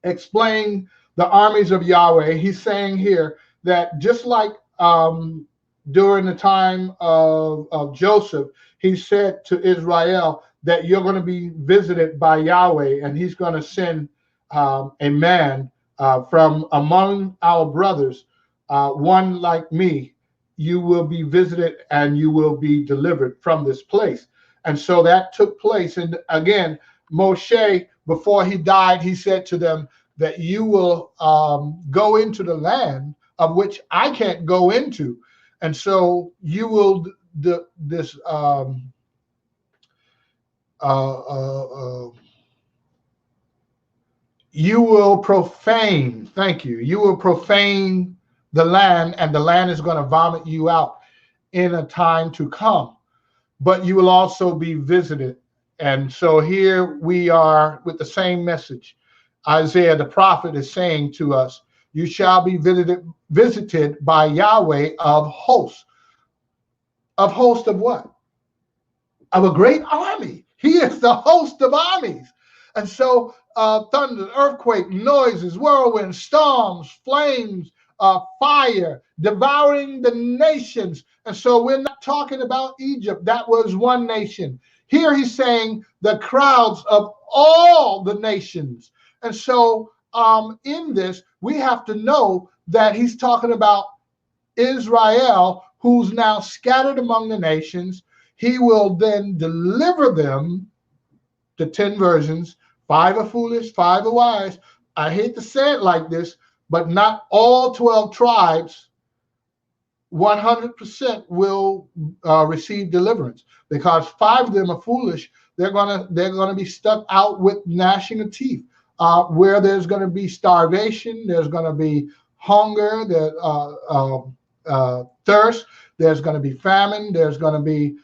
explained the armies of Yahweh. He's saying here that just like during the time of Joseph, he said to Israel that you're going to be visited by Yahweh, and he's going to send a man from among our brothers, one like me, you will be visited and you will be delivered from this place. And so that took place. And again, Moshe, before he died, he said to them that you will go into the land of which I can't go into. And so you will, this you will profane, thank you, you will profane the land, and the land is going to vomit you out in a time to come, but you will also be visited. And so here we are with the same message. Isaiah the prophet is saying to us, you shall be visited by Yahweh of hosts. Of host of what? Of a great army. He is the host of armies. And so thunder, earthquake, noises, whirlwind, storms, flames, fire, devouring the nations. And so we're not talking about Egypt. That was one nation. Here he's saying the crowds of all the nations. And so in this, we have to know that he's talking about Israel, who's now scattered among the nations. He will then deliver them to 10 versions. 5 are foolish, 5 are wise. I hate to say it like this, but not all 12 tribes 100% will receive deliverance, because 5 of them are foolish. They're gonna be stuck out with gnashing of teeth, where there's going to be starvation, there's going to be hunger, thirst, there's going to be famine, there's going to be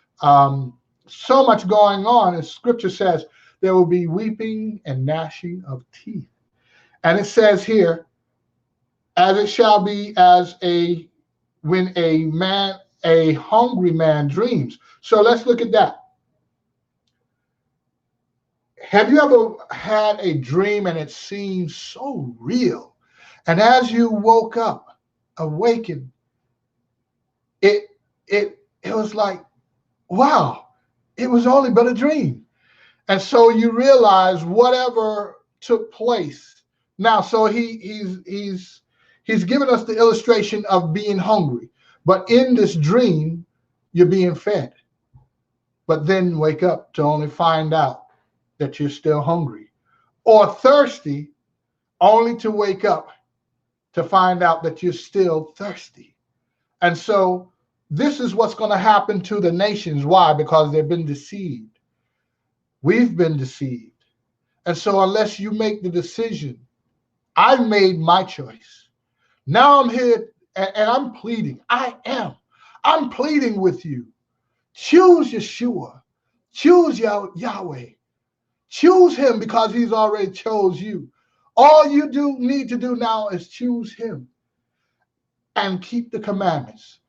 so much going on. As Scripture says, there will be weeping and gnashing of teeth. And it says here, as it shall be when a hungry man dreams. So let's look at that. Have you ever had a dream and it seemed so real? And as you woke up, awakened, it was like, wow, it was only but a dream. And so you realize whatever took place. Now, so he's given us the illustration of being hungry. But in this dream, you're being fed. But then wake up to only find out that you're still hungry. Or thirsty, only to wake up to find out that you're still thirsty. And so this is what's going to happen to the nations. Why? Because they've been deceived. We've been deceived. And so unless you make the decision, I've made my choice. Now I'm here and I'm pleading. I'm pleading with you. Choose Yahshua. Choose Yahweh. Choose him, because he's already chose you. All you need to do now is choose him and keep the commandments.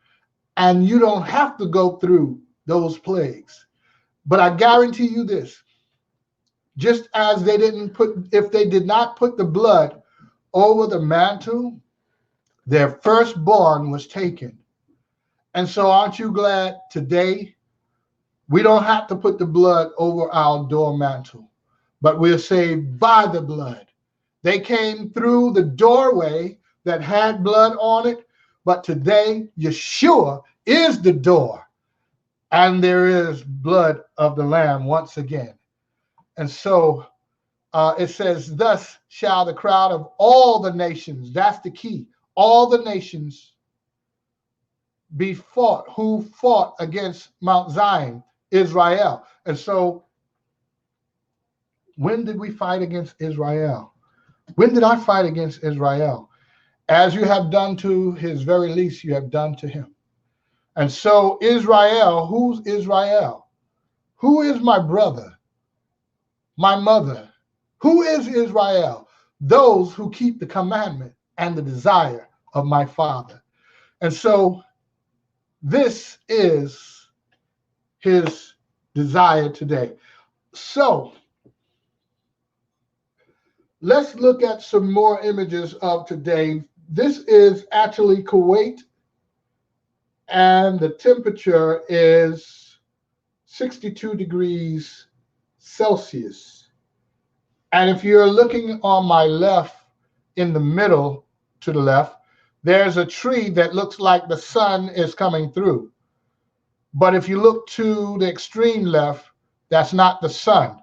And you don't have to go through those plagues. But I guarantee you this, just as if they did not put the blood over the mantle, their firstborn was taken. And so aren't you glad today we don't have to put the blood over our door mantle, but we're saved by the blood. They came through the doorway that had blood on it, but today Yahshua is the door, and there is blood of the Lamb once again. And so it says, thus shall the crowd of all the nations, that's the key, all the nations be fought, who fought against Mount Zion, Israel. And so when did we fight against Israel? When did I fight against Israel? As you have done to his very least, you have done to him. And so Israel, who's Israel? Who is my brother? My mother? Who is Israel? Those who keep the commandment and the desire of my Father. And so this is his desire today. So let's look at some more images of today. This is actually Kuwait, and the temperature is 62 degrees Celsius. And if you're looking on my left, in the middle to the left, there's a tree that looks like the sun is coming through. But if you look to the extreme left, that's not the sun.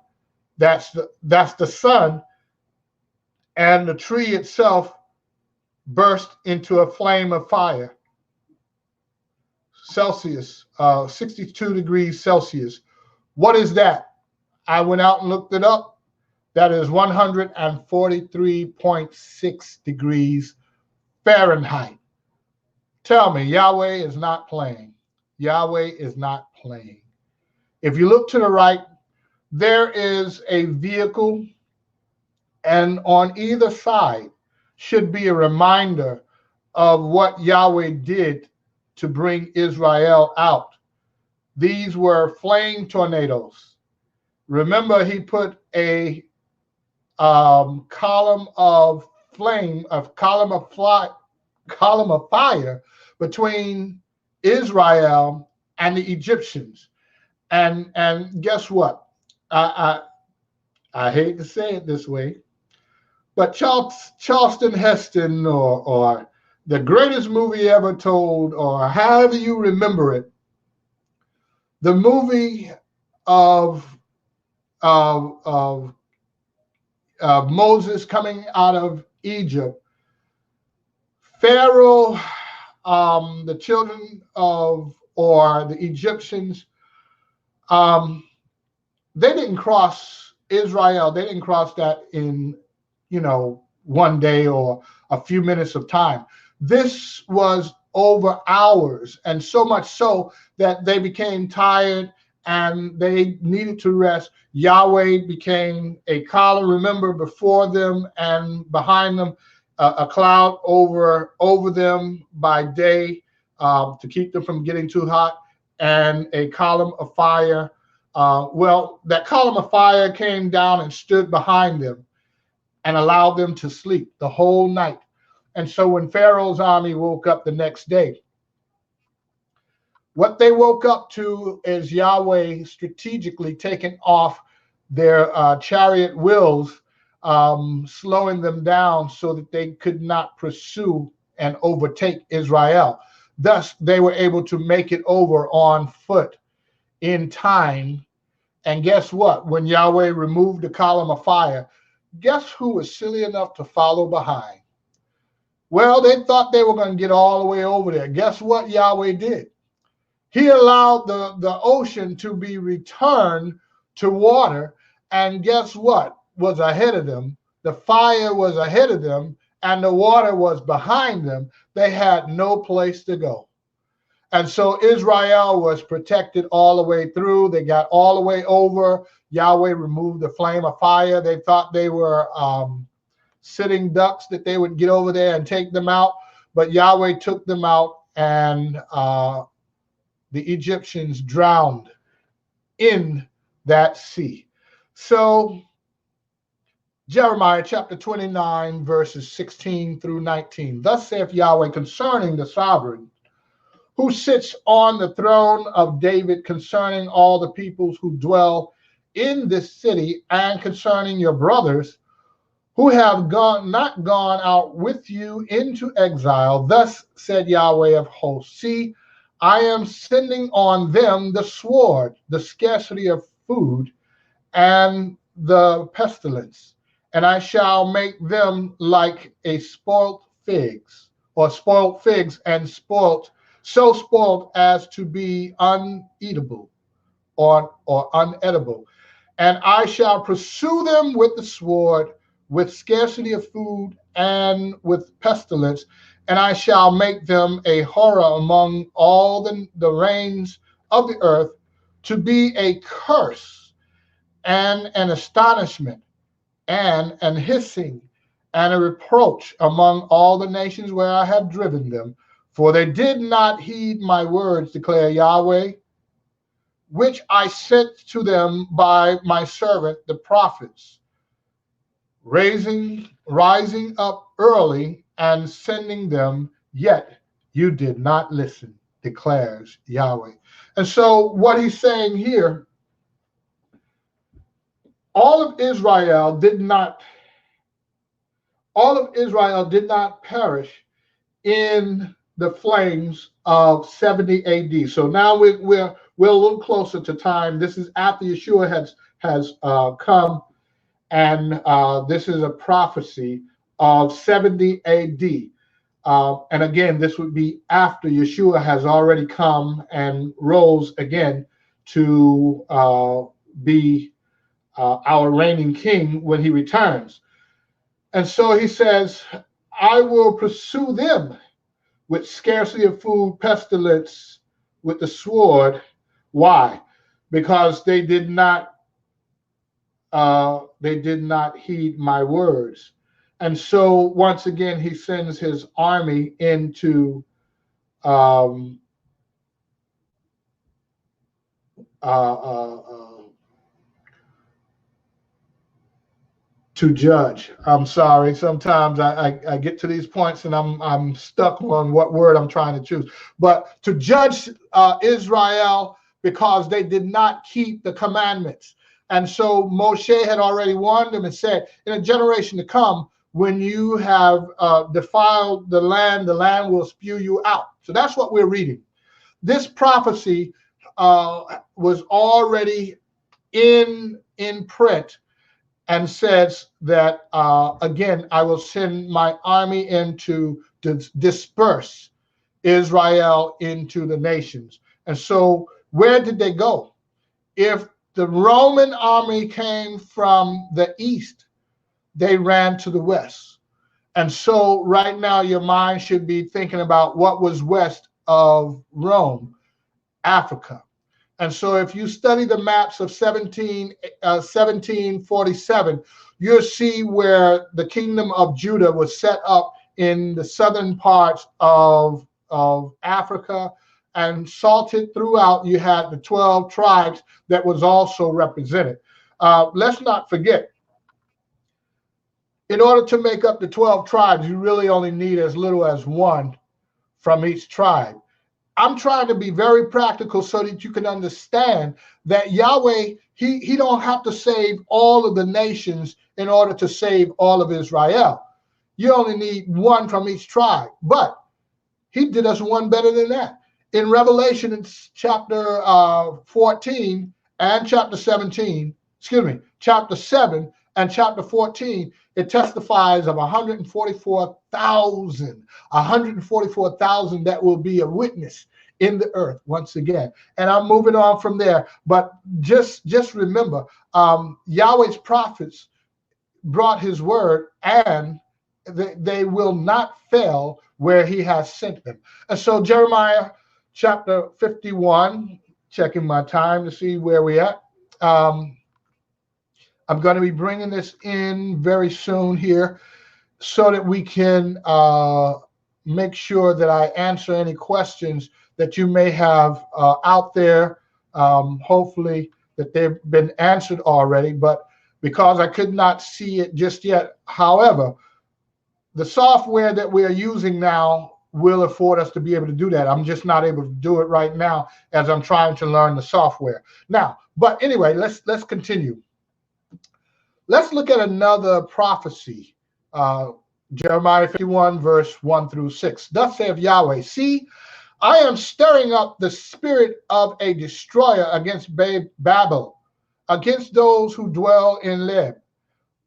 That's the sun, and the tree itself burst into a flame of fire. Celsius, 62 degrees Celsius. What is that? I went out and looked it up. That is 143.6 degrees Fahrenheit. Tell me, Yahweh is not playing. Yahweh is not playing. If you look to the right, there is a vehicle, and on either side should be a reminder of what Yahweh did to bring Israel out. These were flame tornadoes. Remember, he put a column of flame, column of fire between Israel and the Egyptians. And guess what? I hate to say it this way, but Charleston Heston, or the greatest movie ever told, or however you remember it, the movie of Moses coming out of Egypt, Pharaoh, the children of, or the Egyptians, they didn't cross Israel. They didn't cross that in, one day or a few minutes of time. This was over hours, and so much so that they became tired and they needed to rest. Yahweh became a column, remember, before them and behind them, a cloud over them by day to keep them from getting too hot, and a column of fire. That column of fire came down and stood behind them and allowed them to sleep the whole night. And so when Pharaoh's army woke up the next day, what they woke up to is Yahweh strategically taking off their chariot wheels, slowing them down so that they could not pursue and overtake Israel. Thus, they were able to make it over on foot in time. And guess what? When Yahweh removed the column of fire, guess who was silly enough to follow behind? Well, they thought they were going to get all the way over there. Guess what Yahweh did? He allowed the ocean to be returned to water. And guess what was ahead of them? The fire was ahead of them, and the water was behind them. They had no place to go. And so Israel was protected all the way through. They got all the way over. Yahweh removed the flame of fire. They thought they were sitting ducks, that they would get over there and take them out. But Yahweh took them out, and the Egyptians drowned in that sea. So Jeremiah chapter 29, verses 16 through 19. Thus saith Yahweh concerning the sovereign, who sits on the throne of David, concerning all the peoples who dwell in this city, and concerning your brothers who have not gone out with you into exile. Thus said Yahweh of hosts, see, I am sending on them the sword, the scarcity of food, and the pestilence, and I shall make them like a spoiled figs, or spoiled figs, and spoiled, so spoiled as to be uneatable or unedible. And I shall pursue them with the sword, with scarcity of food, and with pestilence, and I shall make them a horror among all the reigns of the earth, to be a curse and an astonishment and an hissing and a reproach among all the nations where I have driven them. For they did not heed my words, declare Yahweh, which I sent to them by my servant the prophets, rising up early and sending them, yet you did not listen, declares Yahweh. And so what he's saying here, all of all of Israel did not perish in the flames of 70 AD. So now we're a little closer to time. This is after Yahshua has come, and this is a prophecy of 70 AD. And again, this would be after Yahshua has already come and rose again to be our reigning king when he returns. And so he says, I will pursue them with scarcity of food, pestilence, with the sword. Why? Because they did not heed my words. And so once again, he sends his army into to judge. I'm sorry. Sometimes I get to these points and I'm stuck on what word I'm trying to choose. But to judge Israel because they did not keep the commandments. And so Moshe had already warned them and said, in a generation to come, when you have defiled the land will spew you out. So that's what we're reading. This prophecy was already in print, and says that, again, I will send my army in to disperse Israel into the nations. And so where did they go? If the Roman army came from the east, they ran to the west. And so right now your mind should be thinking about what was west of Rome, Africa. And so if you study the maps of 1747, you'll see where the kingdom of Judah was set up in the southern parts of Africa, and salted throughout. You had the 12 tribes that was also represented. Let's not forget, in order to make up the 12 tribes, you really only need as little as one from each tribe. I'm trying to be very practical so that you can understand that Yahweh, he don't have to save all of the nations in order to save all of Israel. You only need one from each tribe. But he did us one better than that. In Revelation, in chapter 14 and chapter 17, chapter 7 and chapter 14, it testifies of 144,000 that will be a witness in the earth once again. And I'm moving on from there. But just remember, Yahweh's prophets brought his word, and they will not fail where he has sent them. And so Jeremiah chapter 51, checking my time to see where we're at. I'm going to be bringing this in very soon here so that we can make sure that I answer any questions that you may have out there. Hopefully that they've been answered already, but because I could not see it just yet. However, the software that we are using now will afford us to be able to do that. I'm just not able to do it right now as I'm trying to learn the software. Now, but anyway, let's continue. Let's look at another prophecy. Jeremiah 51, verse 1 through 6. Thus saith Yahweh, see, I am stirring up the spirit of a destroyer against Babel, against those who dwell in Leb,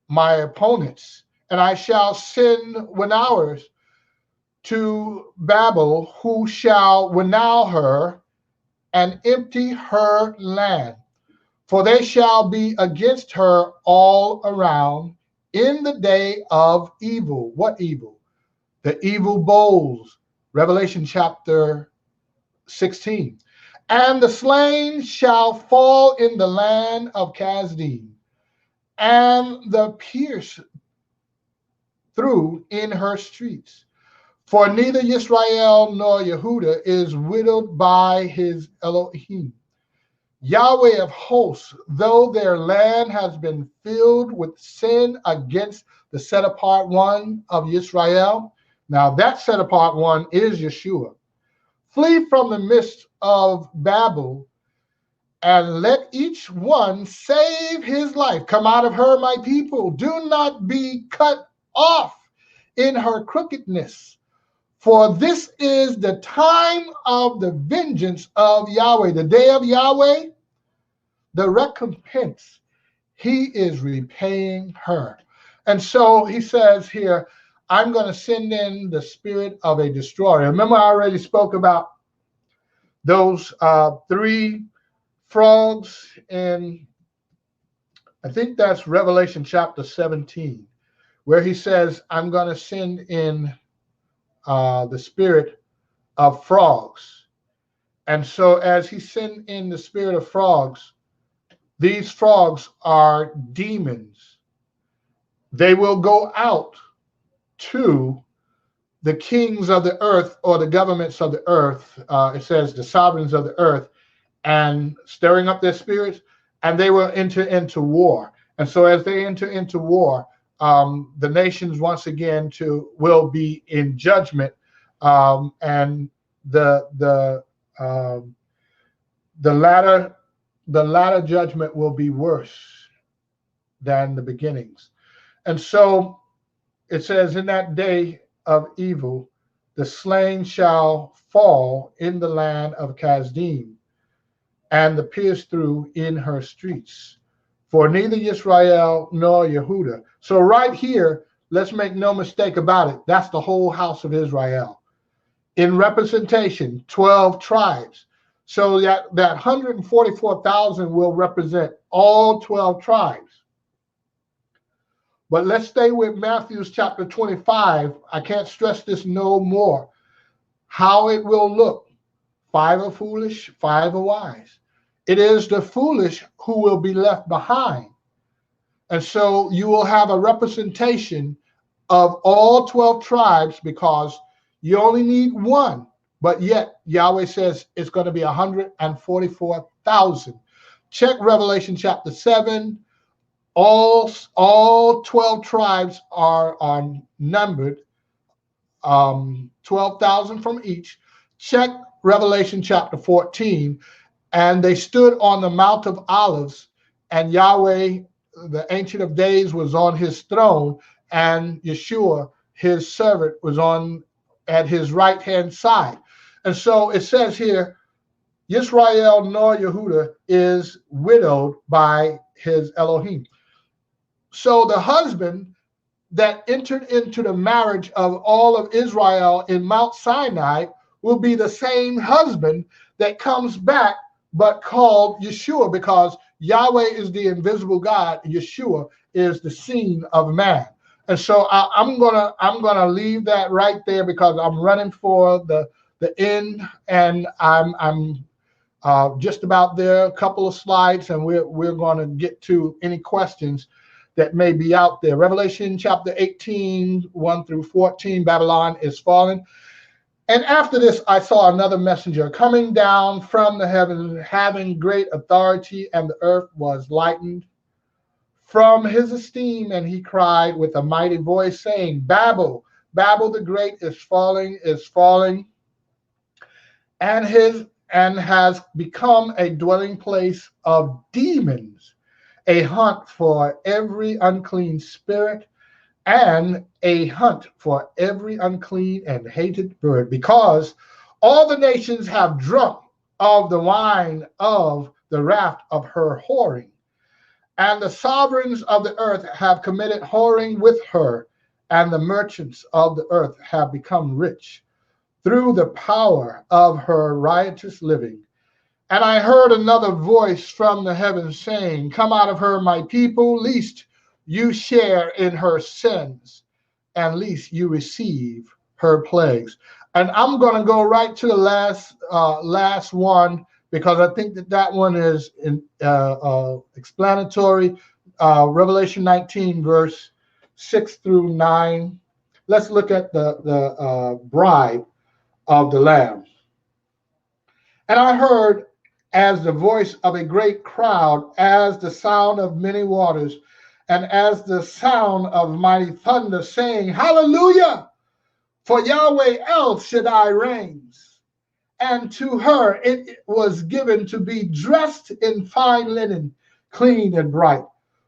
my opponents. And I shall send winnowers to Babel, who shall winnow her and empty her land. For they shall be against her all around in the day of evil. What evil? The evil bowls. Revelation chapter 16. And the slain shall fall in the land of Kasdim, and the pierced through in her streets. For neither Yisrael nor Yehuda is widowed by his Elohim. Yahweh of hosts, though their land has been filled with sin against the set apart one of Yisrael. Now that set apart one is Yahshua. Flee from the midst of Babel, and let each one save his life. Come out of her, my people. Do not be cut off in her crookedness. For this is the time of the vengeance of Yahweh, the day of Yahweh, the recompense. He is repaying her. And so he says here, I'm going to send in the spirit of a destroyer. Remember, I already spoke about those three frogs in, I think that's Revelation chapter 17, where he says, I'm going to send in the spirit of frogs. And so as he sent in the spirit of frogs, these frogs are demons. They will go out to the kings of the earth, or the governments of the earth. It says the sovereigns of the earth, and stirring up their spirits, and they will enter into war. And so as they enter into war, the nations once again will be in judgment, and the latter judgment will be worse than the beginnings. And so it says, in that day of evil, the slain shall fall in the land of Kasdim, and the pierced through in her streets. For neither Israel nor Yehuda. So right here, let's make no mistake about it, that's the whole house of Israel. In representation, 12 tribes. So that 144,000 will represent all 12 tribes. But let's stay with Matthew chapter 25. I can't stress this no more. How it will look. 5 are foolish, 5 are wise. It is the foolish who will be left behind. And so you will have a representation of all 12 tribes, because you only need one. But yet Yahweh says it's going to be 144,000. Check Revelation chapter 7. All 12 tribes are numbered, 12,000 from each. Check Revelation chapter 14. And they stood on the Mount of Olives, and Yahweh, the Ancient of Days, was on his throne, and Yahshua, his servant, was at his right-hand side. And so it says here, Yisrael nor Yehuda is widowed by his Elohim. So the husband that entered into the marriage of all of Israel in Mount Sinai will be the same husband that comes back, but called Yahshua, because Yahweh is the invisible God, and Yahshua is the seen of man. And so I'm gonna leave that right there, because I'm running for the end, and I'm just about there. A couple of slides, and we're going to get to any questions that may be out there. Revelation chapter 18, 1 through 14, Babylon is fallen. And after this, I saw another messenger coming down from the heavens, having great authority, and the earth was lightened from his esteem. And he cried with a mighty voice, saying, Babel, Babel the great is falling, and has become a dwelling place of demons, a hunt for every unclean spirit, and a hunt for every unclean and hated bird, because all the nations have drunk of the wine of the wrath of her whoring, and the sovereigns of the earth have committed whoring with her, and the merchants of the earth have become rich through the power of her riotous living. And I heard another voice from the heavens saying, Come out of her, my people, lest you share in her sins, and lest you receive her plagues. And I'm going to go right to the last one, because I think that one is explanatory. Revelation 19, verse 6 through 9. Let's look at the bride of the Lamb. And I heard as the voice of a great crowd, as the sound of many waters, and as the sound of mighty thunder, saying, Hallelujah! For Yahweh El Shaddai reigns. And to her it was given to be dressed in fine linen, clean and bright.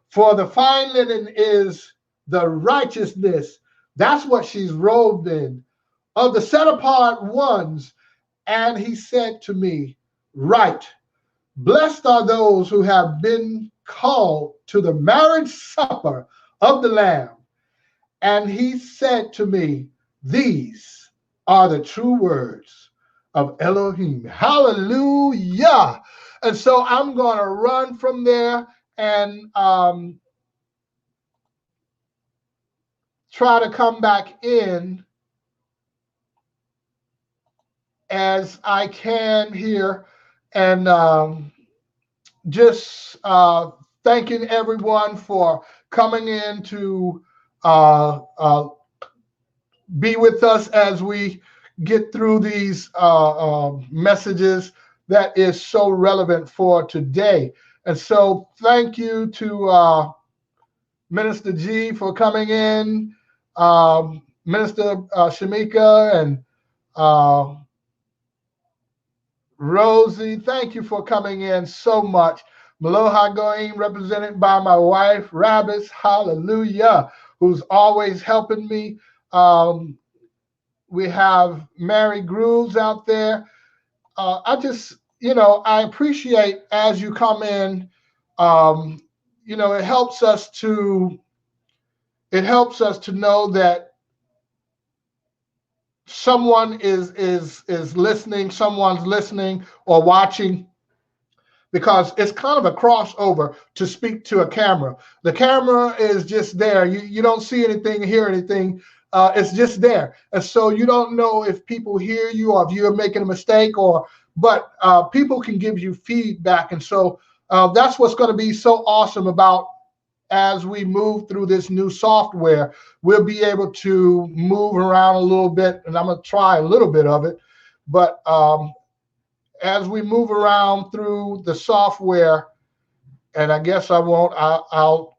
For the fine linen is the righteousness That's what she's robed in, of the set apart ones. And he said to me, right, blessed are those who have been called to the marriage supper of the Lamb. And he said to me, these are the true words of Elohim. Hallelujah. And so I'm going to run from there and try to come back in as I can here, and just thanking everyone for coming in to be with us as we get through these messages that is so relevant for today. And so thank you to Minister G for coming in, Minister Shamika, and Rosie, thank you for coming in so much. Melo HaGoyim, represented by my wife, Rabbis, hallelujah, who's always helping me. We have Mary Grooves out there. I just, I appreciate as you come in, it helps us to know that someone is listening, someone's listening or watching, because it's kind of a crossover to speak to a camera. The camera is just there. You don't see anything, hear anything. It's just there. And so you don't know if people hear you or if you're making a mistake, but people can give you feedback. And so that's what's going to be so awesome about as we move through this new software. We'll be able to move around a little bit, and I'm going to try a little bit of it. But as we move around through the software, and I guess I'll,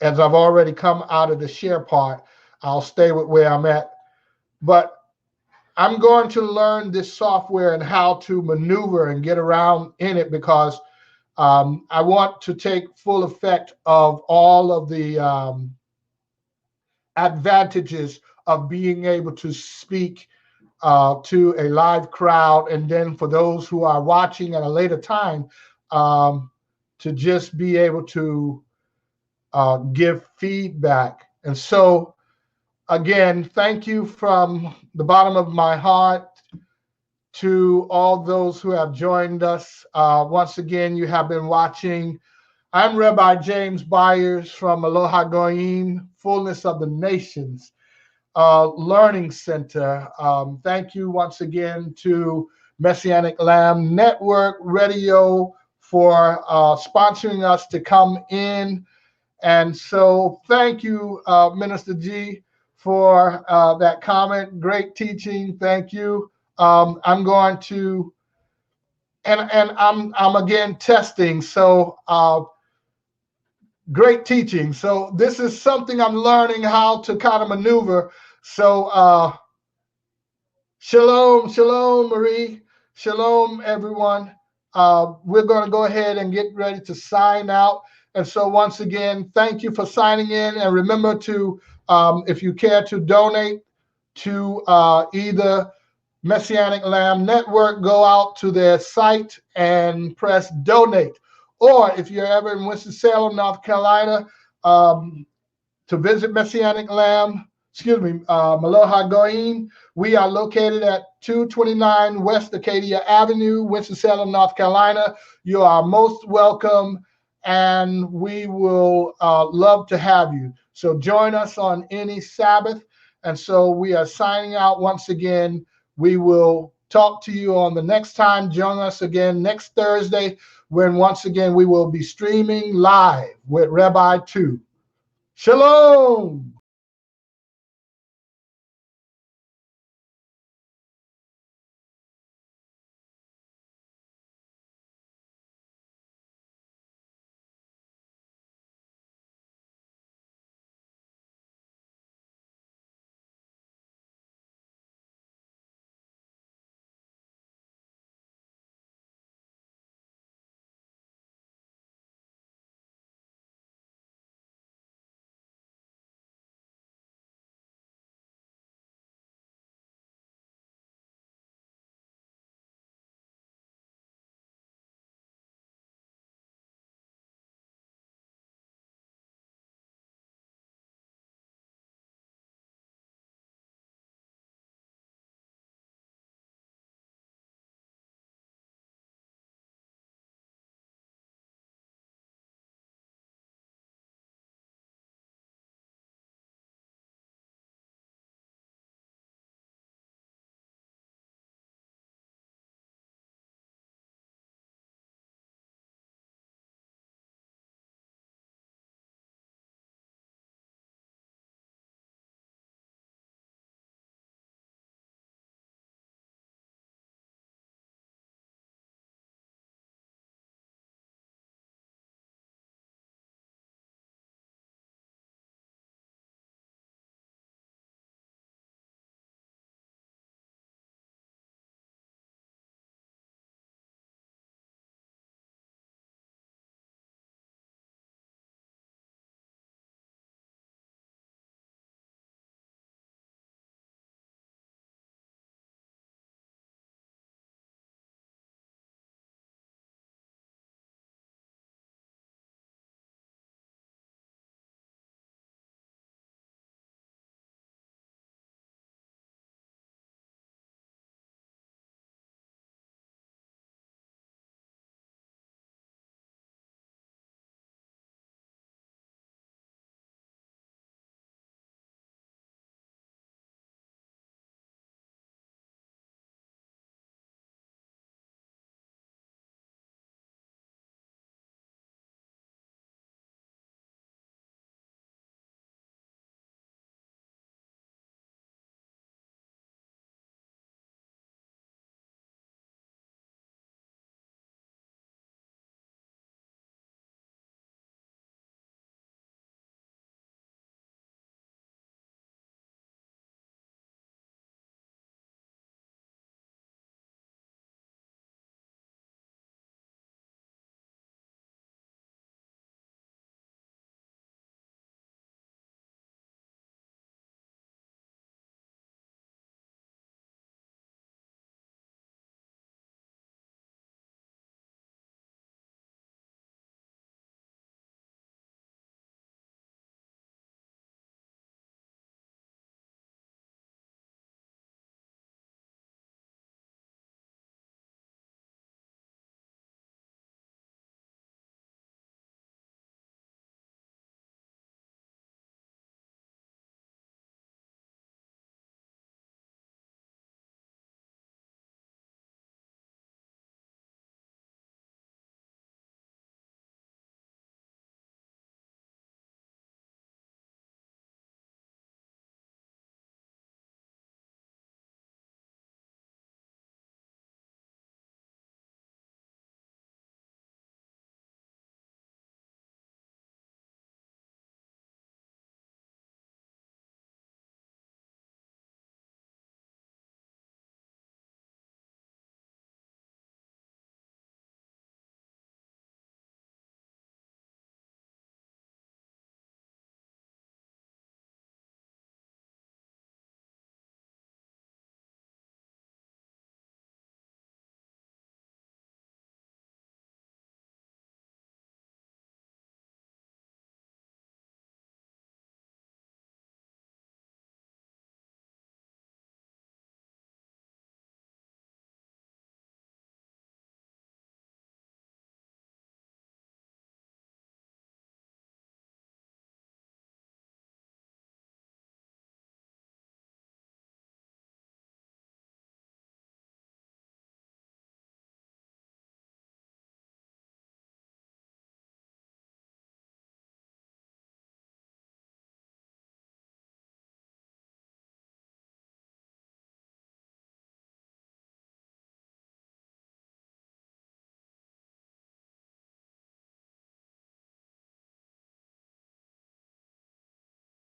as I've already come out of the share part, I'll stay with where I'm at. But I'm going to learn this software and how to maneuver and get around in it, because I want to take full effect of all of the advantages of being able to speak to a live crowd, and then for those who are watching at a later time, to just be able to give feedback. And so, again, thank you from the bottom of my heart to all those who have joined us. Once again, you have been watching. I'm Rabbi James Byers from Melo HaGoyim, Fullness of the Nations Learning Center. Thank you once again to Messianic Lamb Network Radio for sponsoring us to come in. And so thank you, Minister G, for that comment. Great teaching. Thank you. I'm going to, and I'm again testing. So great teaching. So this is something I'm learning how to kind of maneuver. So shalom, shalom, Marie. Shalom, everyone. We're going to go ahead and get ready to sign out. And so once again, thank you for signing in. And remember to, if you care to donate to either Messianic Lamb Network, go out to their site and press donate. Or if you're ever in Winston-Salem, North Carolina, to visit Messianic Lamb, Melo HaGoyim, we are located at 229 West Acadia Avenue, Winston-Salem, North Carolina. You are most welcome, and we will love to have you. So join us on any Sabbath. And so we are signing out once again. We will talk to you on the next time. Join us again next Thursday, when once again we will be streaming live with Rabbi 2. Shalom.